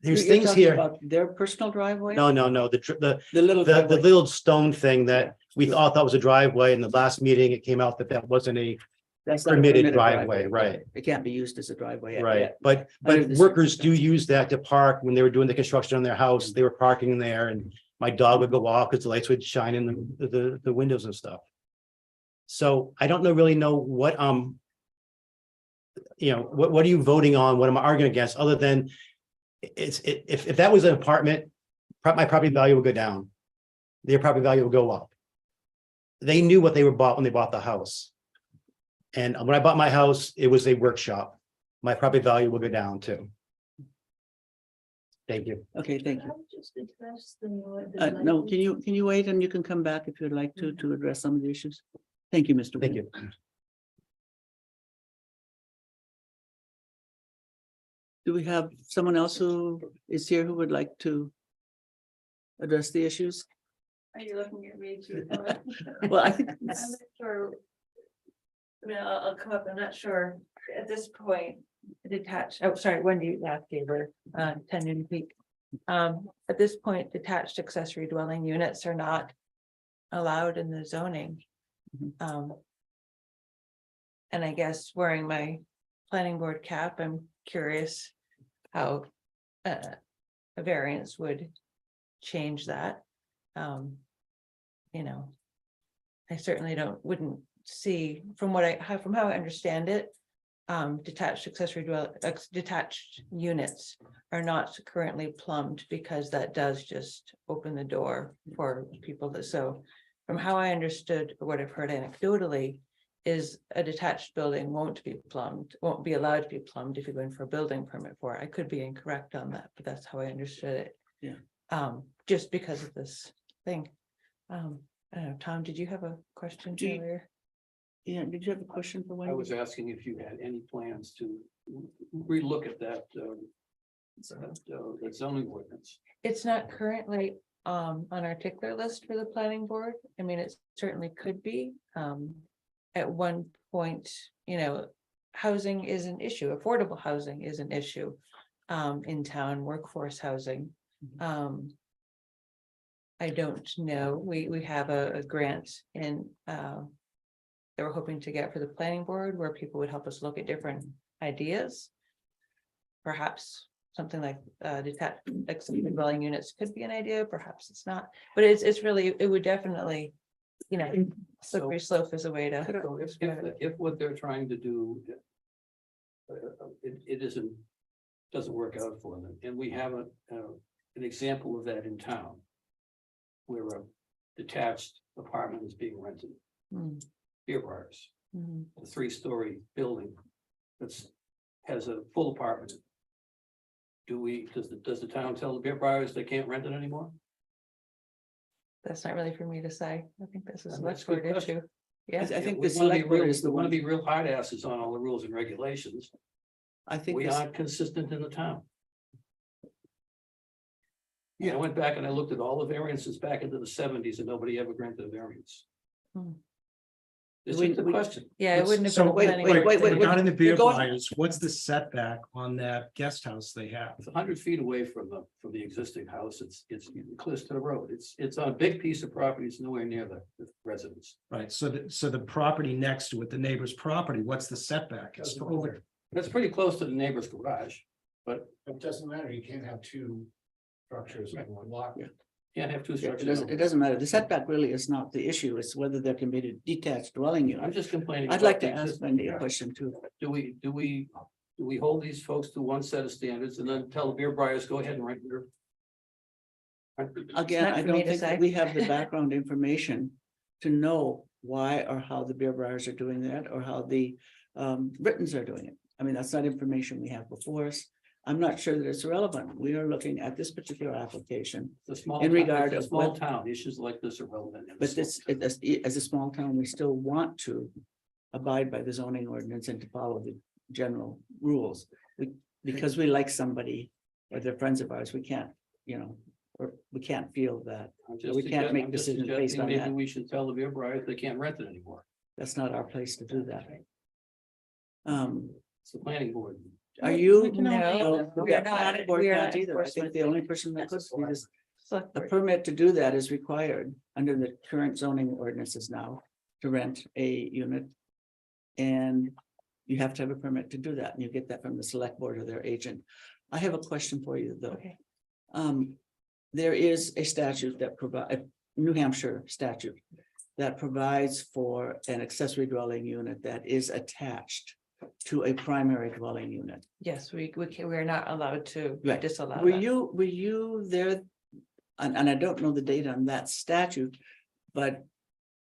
There's You're things talking here. about their personal driveway? No, The little the driveway. little stone thing that we all thought was a driveway. In the last meeting, it came out that that wasn't a That's not a permitted driveway, right? It can't be used as a driveway. yet. Right, but Under the workers do circumstances. use that to park when they were doing the construction on their house. They were parking there and my dog would go off because the lights would shine in the windows and stuff. So I don't really know what what are you voting on? What am I arguing against other than if that was an apartment, my property value would go down. Their property value will go up. They knew what they were bought when they bought the house. And when I bought my house, it was a workshop. My property value will go down too. Thank you. Okay, thank you. No, can you wait and you can come back if you'd like to address some of the issues? Thank you, Mr. Thank Wynn. you. Do we have someone else who is here who would like to address the issues? Are you looking at me too? Well, I think I'm not sure. I mean, I'll come up, I'm not sure at this point, detached, oh, sorry, Wendy Gaber, 10 Newton Peak. At this point, detached accessory dwelling units are not allowed in the zoning. And I guess wearing my planning board cap, I'm curious how a variance would change that. I certainly wouldn't see from how I understand it. Detached detached units are not currently plumbed because that does just open the door for people so from how I understood what I've heard anecdotally is a detached building won't be allowed to be plumbed if you're going for a building permit for it. I could be incorrect on that, but that's how I understood it. Yeah. Just because of this thing. I don't know, Tom, did you have a question earlier? Yeah, did you have a question for I Wendy? was asking if you had any plans to relook at that zoning ordinance. It's not currently on our tickler list for the planning board. I mean, it certainly could be. At one point, housing is an issue, affordable housing is an issue in town, workforce housing. I don't know, we have a grant in that we're hoping to get for the planning board where people would help us look at different ideas. Perhaps something like detached accessory dwelling units could be an idea, perhaps it's not, but it's really, it would definitely, slippery slope is a way to. So if what they're trying to do, doesn't work out for them, and we have an example of that in town, where a detached apartment is being rented, beer bars, a 3-story building has a full apartment. Does the town tell the beer bars they can't rent it anymore? That's not really for me to say. I think this is a That's much a good word question. issue. Yeah, I think We the wanna be select board real- is the we wanna one. be real hard asses on all the rules and regulations. I think We this- aren't consistent in the town. I went back and I looked at all the variances back into the 70s and nobody ever granted a variance. It's We- just a we- question. Yeah, it wouldn't have So been. a wait, planning wait, board wait, thing. wait, Regarding the You're beer going- buyers, what's the setback on that guest house they have? It's 100 feet away from the existing house. It's close to the road. It's on a big piece of property. It's nowhere near the residence. Right, so the property next to it, the neighbor's property, what's the setback? It's over. That's pretty close to the neighbor's garage, but It doesn't matter, you can't have two structures in one lot. can't have two It structures. doesn't matter. The setback really is not the issue. It's whether there can be a detached dwelling I'm unit. just complaining. I'd about like to the ask existing- Wendy a question too. Do we hold these folks to one set of standards and then tell the beer buyers, go ahead and rent your. Again, not I for me don't to think that say. we have the background information to know why or how the beer buyers are doing that or how the Britons are doing it. I mean, that's not information we have before us. I'm not sure that it's relevant. We are looking at this particular application. It's a small. In town- regard it's a of small what- town, issues like this are relevant. in a But small this, town. as a small town, we still want to abide by the zoning ordinance and to follow the general rules. Because we like somebody or they're friends of ours, we can't, or we can't feel that. I'm just we can't make I'm just decisions based suggesting on maybe that. we should tell the beer buyers they can't rent it anymore. That's not our place to do that. It's the planning board. Are you? We can only- No, we are that not- planning board we are can't not either. I think enforcement. the only person that could be this, Select a board. permit to do that is required under the current zoning ordinances now to rent a unit. And you have to have a permit to do that, and you get that from the select board or their agent. I have a question for you, though. Okay. There is a statute that provide, New Hampshire statute that provides for an accessory dwelling unit that is attached to a primary dwelling unit. Yes, we are not allowed to Right. disallow Were that. you there? And I don't know the date on that statute, but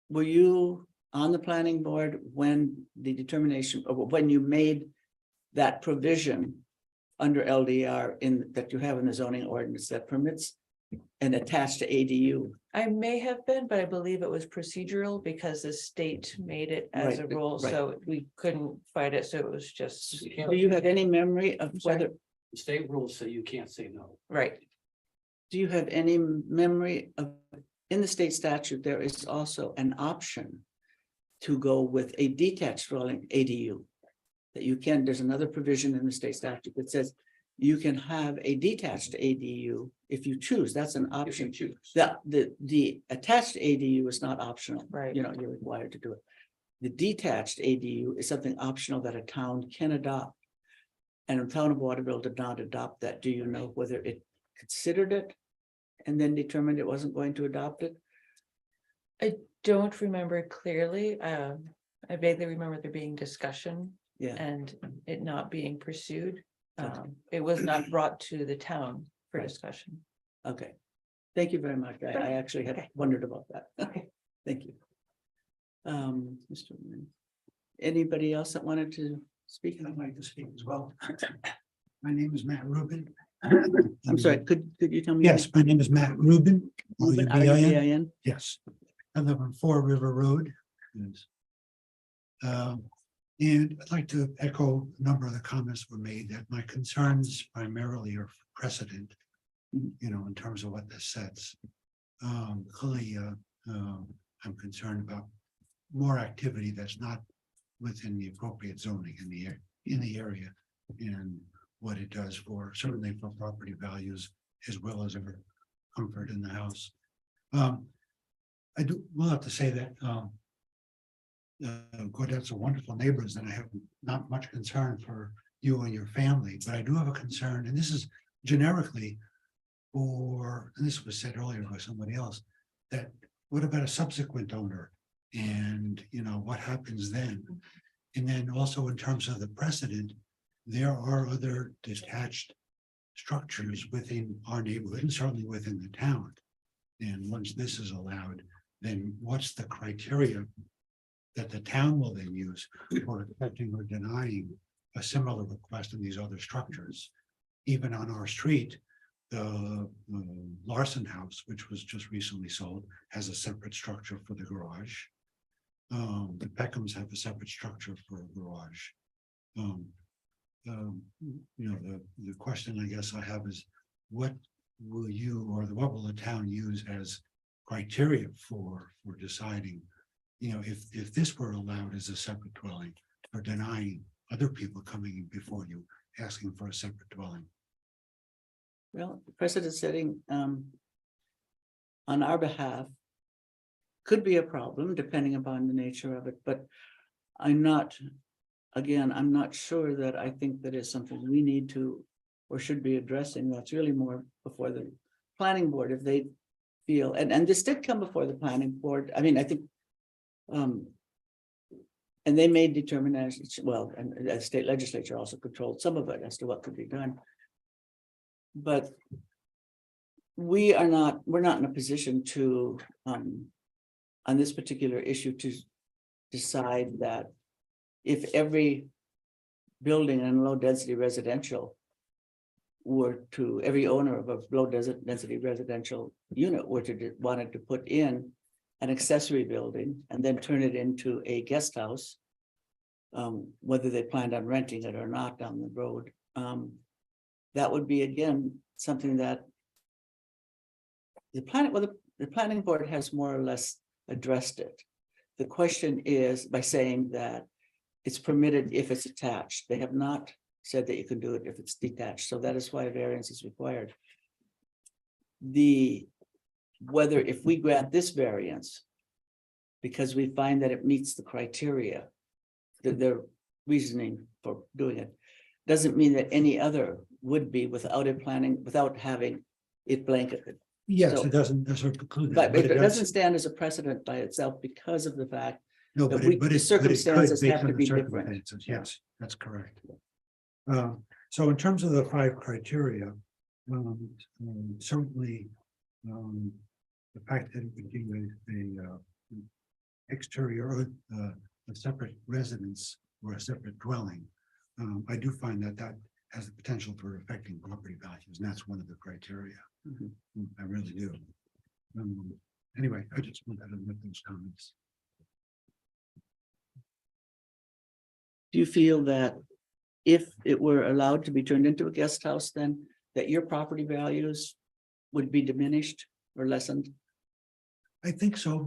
were you on the planning board when the determination, or when you made that provision under LDR that you have in the zoning ordinance that permits an attached ADU? I may have been, but I believe it was procedural because the state made it as a Right, rule, right. so we couldn't fight it, so it was just, You can't- Do you have any memory of I'm sorry? whether, The state rules say you can't say no. right. do you have any memory of, in the state statute, there is also an option to go with a detached dwelling ADU? That you can, there's another provision in the state statute that says you can have a detached ADU if you choose. That's an If you option. choose. The attached ADU is not optional. Right. You're required to do it. The detached ADU is something optional that a town can adopt. And the town of Waterville did not adopt that. Do you know whether it considered it? And then determined it wasn't going to adopt it? Don't remember clearly. I vaguely remember there being discussion Yeah, and it not being pursued. Okay. It was not brought to the town for Right. discussion. okay. Thank you very much. I actually had Okay. wondered about that. Okay. Thank you. Mr. Nguyen. Anybody else that wanted to speak? I'd like to speak as well. My name is Matt Rubin. I'm sorry, could you tell me? Yes, my name is Matt Rubin. Reuben, R-U-B-I-N. R-U-B-I-N? Yes, I live on Four River Road. Yes. And I'd like to echo a number of the comments were made that my concerns primarily are precedent. Mhm. In terms of what this sets. Clearly, I'm concerned about more activity that's not within the appropriate zoning in the area. And what it does for, certainly for property values as well as our comfort in the house. Will have to say that, Gaudette's are wonderful neighbors and I have not much concern for you and your family, but I do have a concern, and this is generically and this was said earlier by somebody else, that what about a subsequent owner? And, what happens then? And then also in terms of the precedent, there are other detached structures within our neighborhood and certainly within the town. And once this is allowed, then what's the criteria that the town will then use for accepting or denying a similar request in these other structures? Even on our street, the Larson House, which was just recently sold, has a separate structure for the garage. The Peckhams have a separate structure for a garage. The question I guess I have is, what will you or what will the town use as criteria for deciding you know, if this were allowed as a separate dwelling, or denying other people coming in before you, asking for a separate dwelling. Well, precedent setting on our behalf could be a problem depending upon the nature of it, but I'm not, again, I'm not sure that I think that is something we need to or should be addressing. That's really more before the planning board if they feel, and this did come before the planning board. I mean, I think and they made determinations, well, and the state legislature also controlled some of it as to what could be done. But we're not in a position to, on this particular issue, to decide that if every building in low density residential were to, every owner of a low density residential unit were to wanted to put in an accessory building and then turn it into a guest house, whether they planned on renting it or not down the road, that would be again something that the planning board has more or less addressed it. The question is by saying that it's permitted if it's attached. They have not said that you can do it if it's detached. So that is why a variance is required. Whether if we grant this variance, because we find that it meets the criteria, their reasoning for doing it, doesn't mean that any other would be without without having it blanketed. Yes, So- it doesn't necessarily preclude But that. it doesn't stand as a precedent by itself because of the fact, No, but but we- it, but the it, circumstances but it could have to based on be the different. circumstances. Yes, that's correct. So in terms of the 5 criteria, certainly, the fact that it would be a exterior, a separate residence or a separate dwelling, I do find that has the potential for affecting property values, and that's one of the criteria. Mhm. I really do. Anyway, I just wanted to make those comments. do you feel that if it were allowed to be turned into a guest house, then that your property values would be diminished or lessened? I think so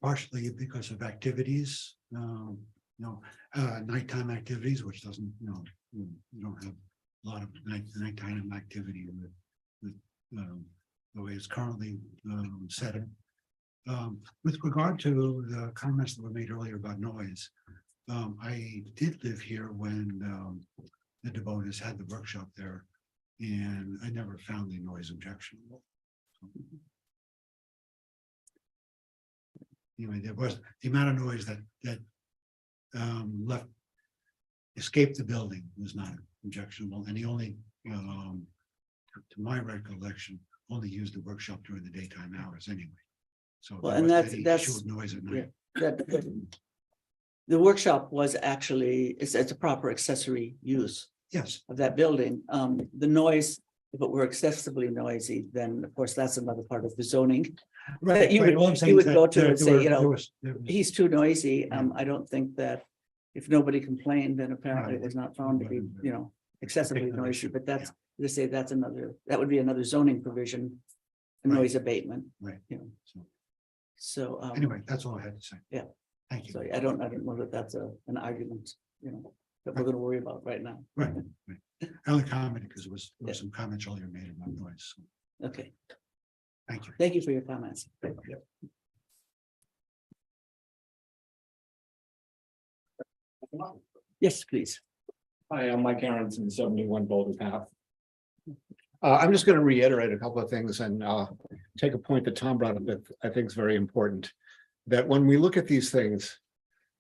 partially because of activities, nighttime activities, which doesn't, you don't have a lot of nighttime activity with the way it's currently set up. With regard to the comments that were made earlier about noise, I did live here when the DeBonis had the workshop there, and I never found the noise objectionable. Anyway, there was the amount of noise that escaped the building was not objectionable, and he only, to my recollection, only used the workshop during the daytime hours anyway. So Well, there and wasn't any that's- issue with noise at night. The workshop was actually, it's a proper accessory use Yes, of that building. The noise, if it were excessively noisy, then of course that's another part of the zoning. right. you right. would- All I'm saying you is would that go to there- and there say, were- you know, there was- He's too noisy. Yeah. I don't think that if nobody complained, then apparently it Right. was not found to be, excessively Particular noisy, issue, but that's, they say that's that would be another zoning provision. Right. Noise abatement, Right. So, So anyway, that's all I had to say. Yeah. Thank you. so I don't know that that's an argument, that we're gonna worry about right now. Right, right. I only commented because there was some comments earlier made about noise. So, Okay, thank you. thank you for your comments. Yes, please. Hi, I'm Mike Aronson, 71 Boulder Path. I'm just going to reiterate a couple of things and take a point that Tom brought up that I think is very important. That when we look at these things,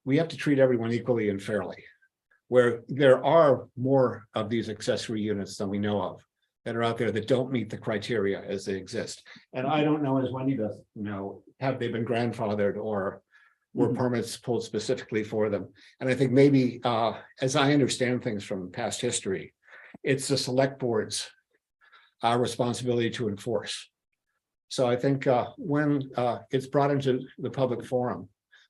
we have to treat everyone equally and fairly. Where there are more of these accessory units than we know of that are out there that don't meet the criteria as they exist. And I don't know, as Wendy does, have they been grandfathered or were permits pulled specifically for them? And I think maybe, as I understand things from past history, it's the select board's responsibility to enforce. So I think when it's brought into the public forum,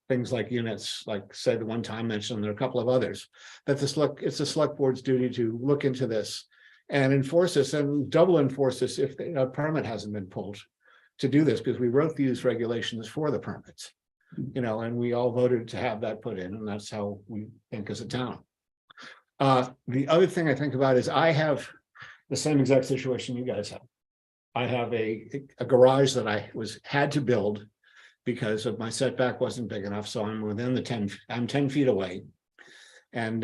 things like units, like say the one time mentioned, there are a couple of others, that it's the select board's duty to look into this and enforce this and double enforce this if a permit hasn't been pulled to do this, because we wrote these regulations for the permits. you know, and we all voted to have that put in, and that's how we think as a town. The other thing I think about is I have the same exact situation you guys have. I have a garage that I had to build because of my setback wasn't big enough, so I'm within the I'm 10 feet away. And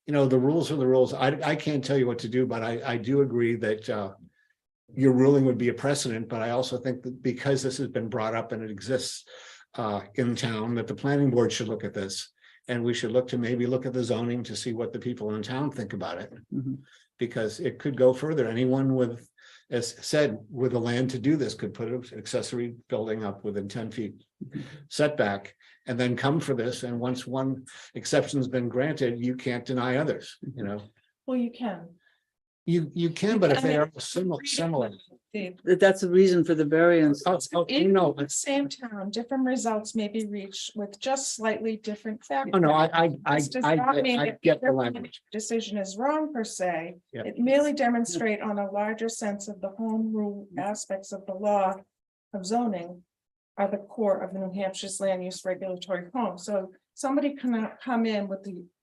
you know, the rules are the rules. I can't tell you what to do, but I do agree that your ruling would be a precedent, but I also think that because this has been brought up and it exists in town, that the planning board should look at this. And we should maybe look at the zoning to see what the people in town think about it. Mhm. Because it could go further. Anyone with, as said, with the land to do this could put an accessory building up within 10 feet setback and then come for this. And once one exception's been granted, you can't deny others, you know? Well, you can. You can, but if they are similar. That's the reason for the variance. In No, the same town, different results may be reached with just slightly different factors. oh, no, I This does not mean that get the the language. decision is wrong per se. Yeah. It merely demonstrate on a larger sense of the home rule aspects of the law of zoning are the core of New Hampshire's land use regulatory home. So somebody cannot come in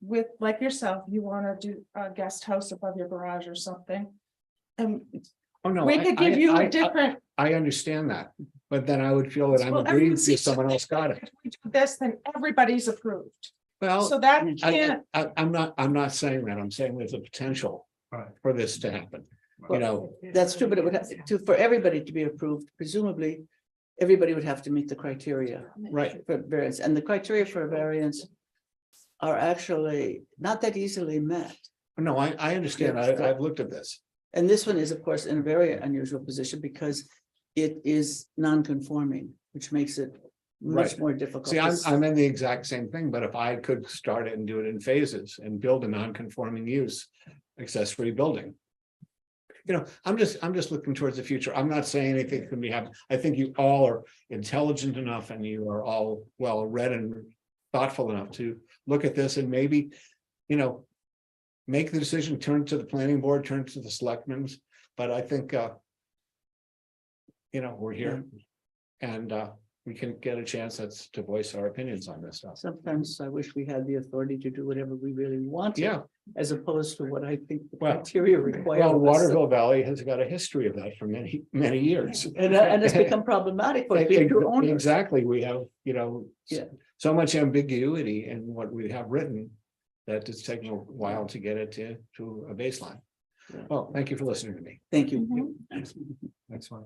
with like yourself, you want to do a guest house above your garage or something. And Oh, no. we could give you a different. I understand that, but then I would feel that I'm Well, agreeing everyone to sees someone else got it. If we do this, then everybody's approved. Well, So that can't. I'm not saying that. I'm saying there's a potential for this to happen. You know, That's true, but it would have to, for everybody to be approved, presumably, everybody would have to meet the criteria. right. For variance, and the criteria for a variance are actually not that easily met. No, I understand. I've looked at this. And this one is, of course, in a very unusual position because it is non-conforming, which makes it much Right. more difficult. See, I'm in the exact same thing, but if I could start it and do it in phases and build a non-conforming use accessory building. You know, I'm just looking towards the future. I'm not saying anything can be happening. I think you all are intelligent enough and you are all well read and thoughtful enough to look at this and maybe, you know, make the decision, turn to the planning board, turn to the selectmen. But I think, you know, we're here and we can get a chance to voice our opinions on this stuff. Sometimes I wish we had the authority to do whatever we really want. Yeah. As opposed to what I think the Well, criteria require. Well, of us. Waterville Valley has got a history of that for many years. And it's become problematic for people owners. Exactly, we have, you know, Yeah. so much ambiguity in what we have written that it's taken a while to get it to a baseline. Yeah. Well, thank you for listening to me. Thank you. That's fine.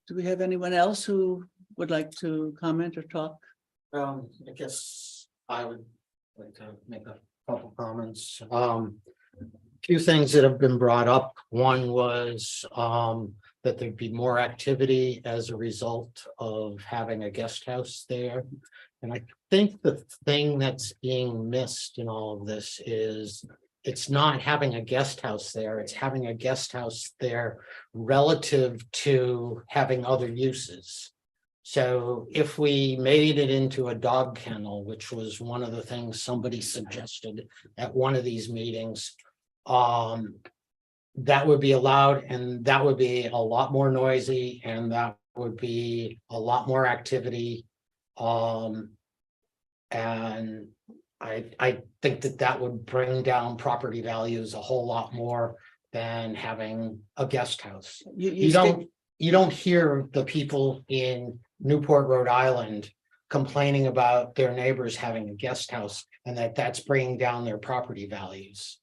Do we have anyone else who would like to comment or talk? I guess I would like to make a couple comments. Few things that have been brought up. One was that there'd be more activity as a result of having a guest house there. And I think the thing that's being missed in all of this is it's not having a guest house there, it's having a guest house there relative to having other uses. So if we made it into a dog kennel, which was one of the things somebody suggested at one of these meetings, that would be allowed, and that would be a lot more noisy, and that would be a lot more activity. And I think that would bring down property values a whole lot more than having a guest house. You don't hear the people in Newport, Rhode Island complaining about their neighbors having a guest house and that's bringing down their property values.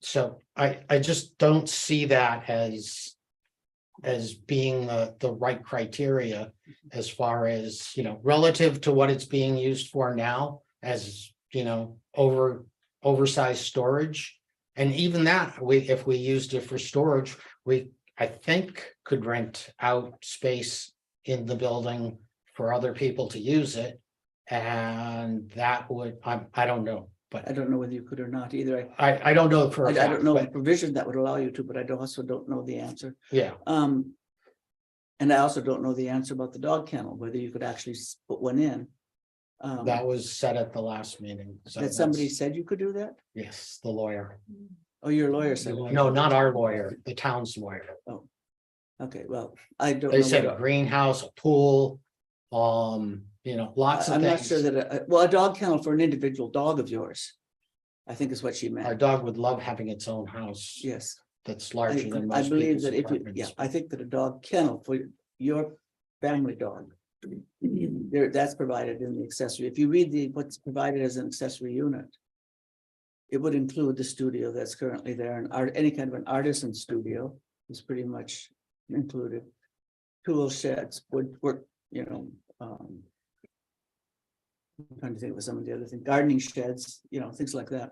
So I just don't see that as being the right criteria as far as, you know, relative to what it's being used for now as, you know, oversized storage. And even that, if we used it for storage, I think could rent out space in the building for other people to use it. And that would, I don't know, but I don't know whether you could or not either. I don't know for a I fact, don't know the but provision that would allow you to, but I also don't know the answer. yeah, And I also don't know the answer about the dog kennel, whether you could actually put one in. that was said at the last meeting. So That somebody that's- said you could do that? Yes, the lawyer. Oh, your lawyer said. No, not our lawyer, the town's lawyer. Okay, well, I don't. They know said what a greenhouse, a pool, lots of I'm not sure things. that, well, a dog kennel for an individual dog of yours. I think is what she Our meant. dog would love having its own house Yes, that's larger than I most believe people's that if you, apartments. yeah, I think that a dog kennel for your family dog. There, that's provided in the accessory. If you read what's provided as an accessory unit. It would include the studio that's currently there and any kind of an artisan studio is pretty much included. Tool sheds, wood work, I'm trying to think of some of the other things, gardening sheds, things like that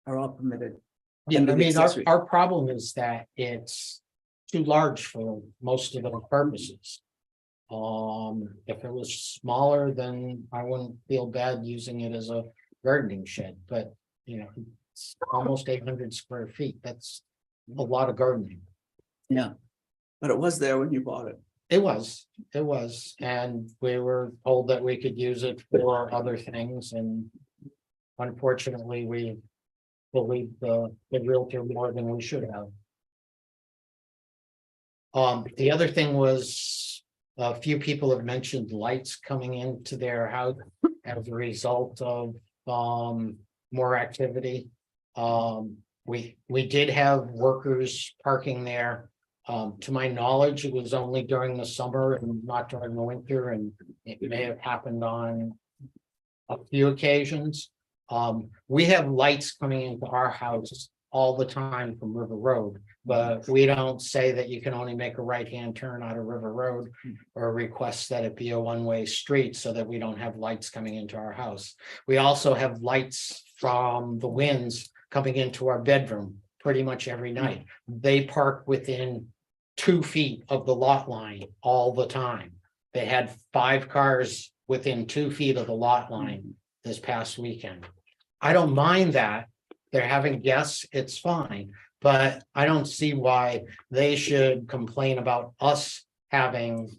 are all permitted. Yeah, under I the mean, accessory. our problem is that it's too large for most of the purposes. If it was smaller, then I wouldn't feel bad using it as a gardening shed, but it's almost 800 square feet. That's a lot of gardening. Yeah, but it was there when you bought it. It was, and we were told that we could use it for other things, and unfortunately, we believed the realtor more than we should have. The other thing was, a few people have mentioned lights coming into their house as a result of more activity. We did have workers parking there. To my knowledge, it was only during the summer and not during the winter, and it may have happened on a few occasions. We have lights coming into our house all the time from River Road, but we don't say that you can only make a right-hand turn out of River Road or request that it be a one-way street so that we don't have lights coming into our house. We also have lights from the winds coming into our bedroom pretty much every night. They park within 2 feet of the lot line all the time. They had 5 cars within 2 feet of the lot line this past weekend. I don't mind that. They're having guests, it's fine, but I don't see why they should complain about us having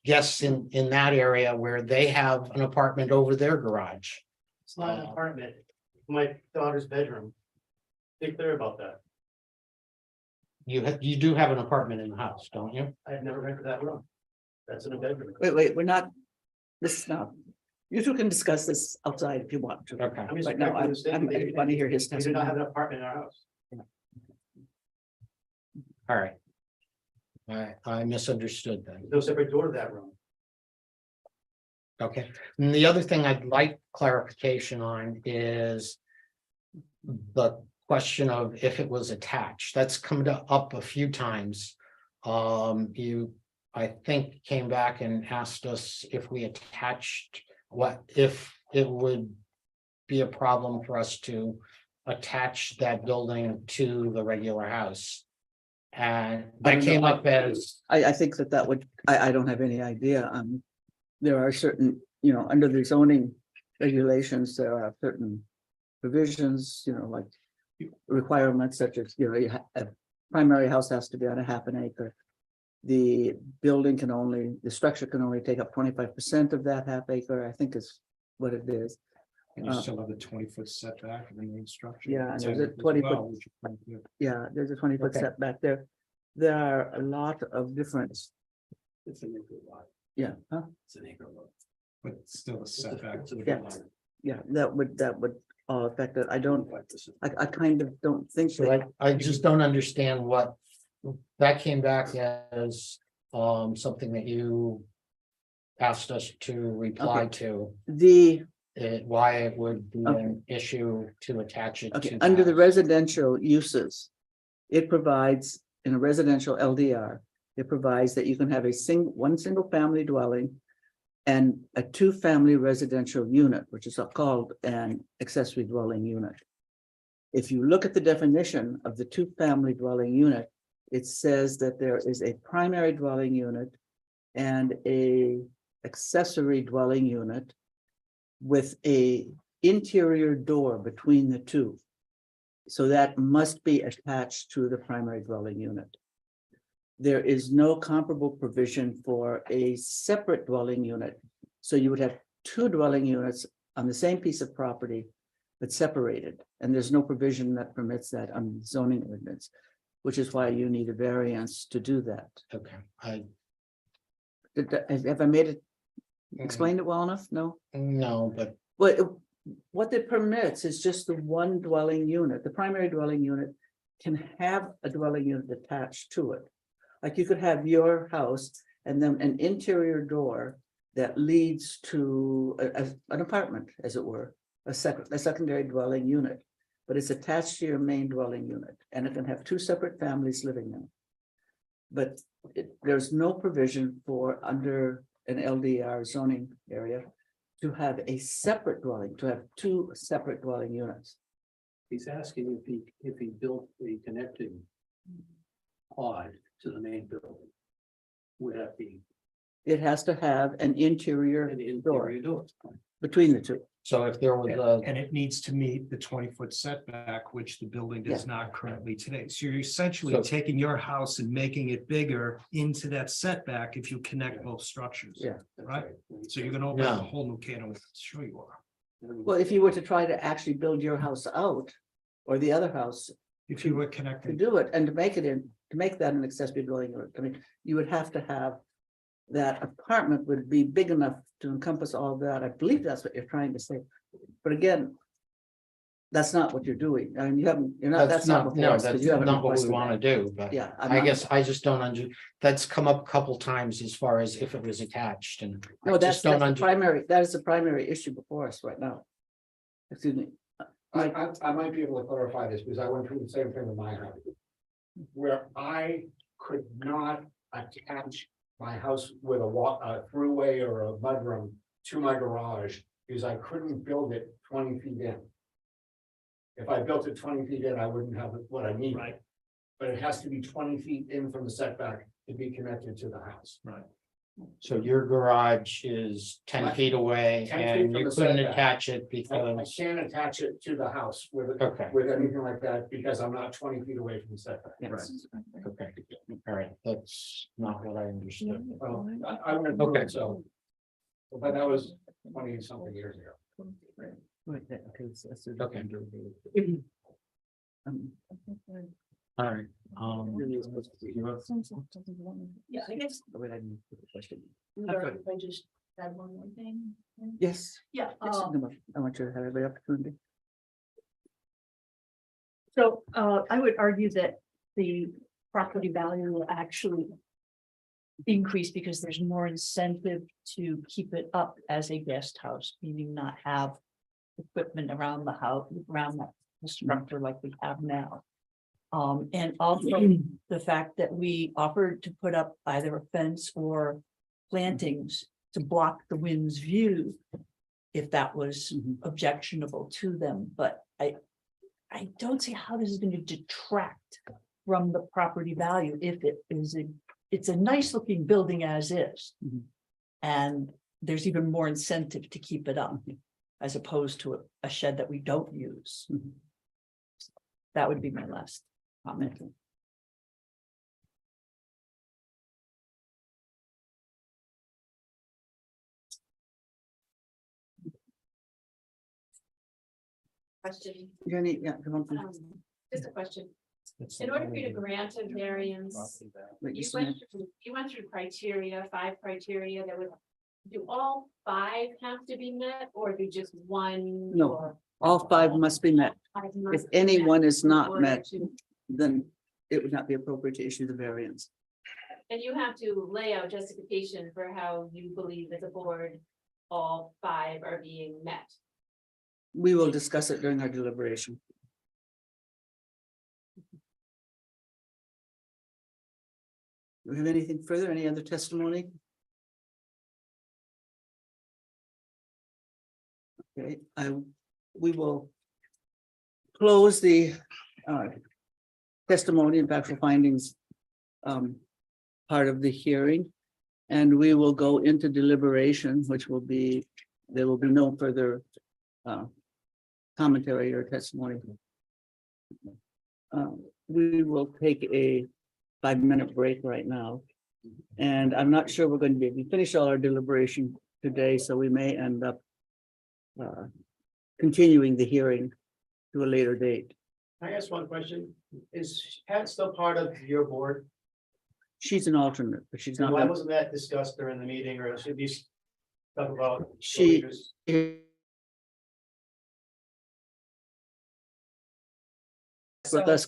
guests in that area where they have an apartment over their garage. It's not an apartment, my daughter's bedroom. Be clear about that. You do have an apartment in the house, don't you? I have never rented that room. That's in a bedroom. Wait, we're not, this is not, you two can discuss this outside if you want to. Okay. I'm just But no, I want to hear his We do not have testimony. an apartment in our house. All right. I misunderstood then. No separate door to that room. Okay, and the other thing I'd like clarification on is the question of if it was attached. That's come up a few times. You, I think, came back and asked us if we attached, what if it would be a problem for us to attach that building to the regular house. And I that don't came know. up as, I think that would, I don't have any idea. There are certain, under the zoning regulations, there are certain provisions, like requirements such as, a primary house has to be on a half an acre. The building can only, the structure can only take up 25% of that half acre, I think is what it is. And you still have the 20-foot setback in the main structure. Yeah, It's there's a as 20-foot well, which you point to. Yeah, there's a 20-foot Okay. setback there. There are a lot of different, It's an acre lot. yeah, huh? It's an acre lot. But still a setback. It's a Yeah. lot. Yeah, that would all affect it. I don't, I kind of don't think so that, I just don't understand what, that came back as something that you asked us to reply to, why it would be an issue to attach it okay, to. under the house. residential uses, it provides in a residential LDR, it provides that you can have one single family dwelling and a 2-family residential unit, which is called an accessory dwelling unit. If you look at the definition of the 2-family dwelling unit, it says that there is a primary dwelling unit and a accessory dwelling unit with a interior door between the two. So that must be attached to the primary dwelling unit. There is no comparable provision for a separate dwelling unit. So you would have 2 dwelling units on the same piece of property, but separated. And there's no provision that permits that on zoning ordinance. which is why you need a variance to do that. Okay, Have I made it, explained it well enough? No? no, but What it permits is just the one dwelling unit. The primary dwelling unit can have a dwelling unit attached to it. Like you could have your house and then an interior door that leads to an apartment, as it were, a secondary dwelling unit. But it's attached to your main dwelling unit, and it can have two separate families living in it. But there's no provision for under an LDR zoning area to have a separate dwelling, to have two separate dwelling units. He's asking if he built a connecting pod to the main building. Would that be It has to have an interior an door interior door? between the two. so if there was a, And it needs to meet the 20-foot setback, which the building does not currently today. So you're essentially So- taking your house and making it bigger into that setback if you connect both structures. Yeah. Right. So you're gonna open up a No. whole new can of worms. Sure you are. Well, if you were to try to actually build your house out, or the other house, If you were to connected. do it and to make that an accessory dwelling unit, I mean, you would have to have. That apartment would be big enough to encompass all that. I believe that's what you're trying to say. But again. That's not what you're doing. I mean, you're not, that's not, before no, us, 'cause that's you haven't not what we requested want that. to do, but. Yeah. I'm I not- guess I just don't that's come up a couple times as far as if it was attached and. I No, just that's don't the primary, that is the primary issue before us right now. Excuse me. I might be able to clarify this because I went through the same thing with my house. Where I could not attach my house with a throughway or a mudroom to my garage because I couldn't build it 20 feet in. If I built it 20 feet in, I wouldn't have what I need. Right. But it has to be 20 feet in from the setback to be connected to the house. Right. So your garage is 10 My- feet away 10 feet and from you the couldn't setback. attach it I because, can't attach it to the house okay, with anything like that because I'm not 20 feet away from the setback. Yes. okay. All right, that's not what I understood. Well, I went through Okay. it, so. But that was 20 something years ago. Right, okay, so that's the- Okay. Um, All right, really is supposed to be- Yeah, I guess, Wait, I didn't put the question. if I just add one more thing. Yes. Yeah, yes, I want you to have every opportunity. so I would argue that the property value will actually increase because there's more incentive to keep it up as a guest house, meaning not have equipment around the house, around the structure like we have now. And also the fact that we offered to put up either a fence or plantings to block the wind's view if that was Mhm. objectionable to them, but I don't see how this is going to detract from the property value if it's a nice looking building as is. Mhm. And there's even more incentive to keep it up as opposed to a shed that we don't use. Mhm. That would be my last comment. Question, Jenny, yeah, come on. please. just a question. In order for you to grant a variance, Wait, you just a went minute. through, you went through criteria, 5 criteria that would. Do all 5 have to be met or do just one? No, or All 5 must be met. 5 If must be any met one is in not order met, to- then it would not be appropriate to issue the variance. And you have to lay out justification for how you believe as a board, all 5 are being met. We will discuss it during our deliberation. Do we have anything further? Any other testimony? Okay, we will close the testimony and factual findings part of the hearing. And we will go into deliberation, which will be, there will be no further commentary or testimony. We will take a 5-minute break right now. And I'm not sure we're going to be able to finish all our deliberation today, so we may end up continuing the hearing to a later date. I ask one question? Is Pat still part of your board? She's an alternate, but she's And why not. wasn't that discussed during the meeting or should we talk about? She- With us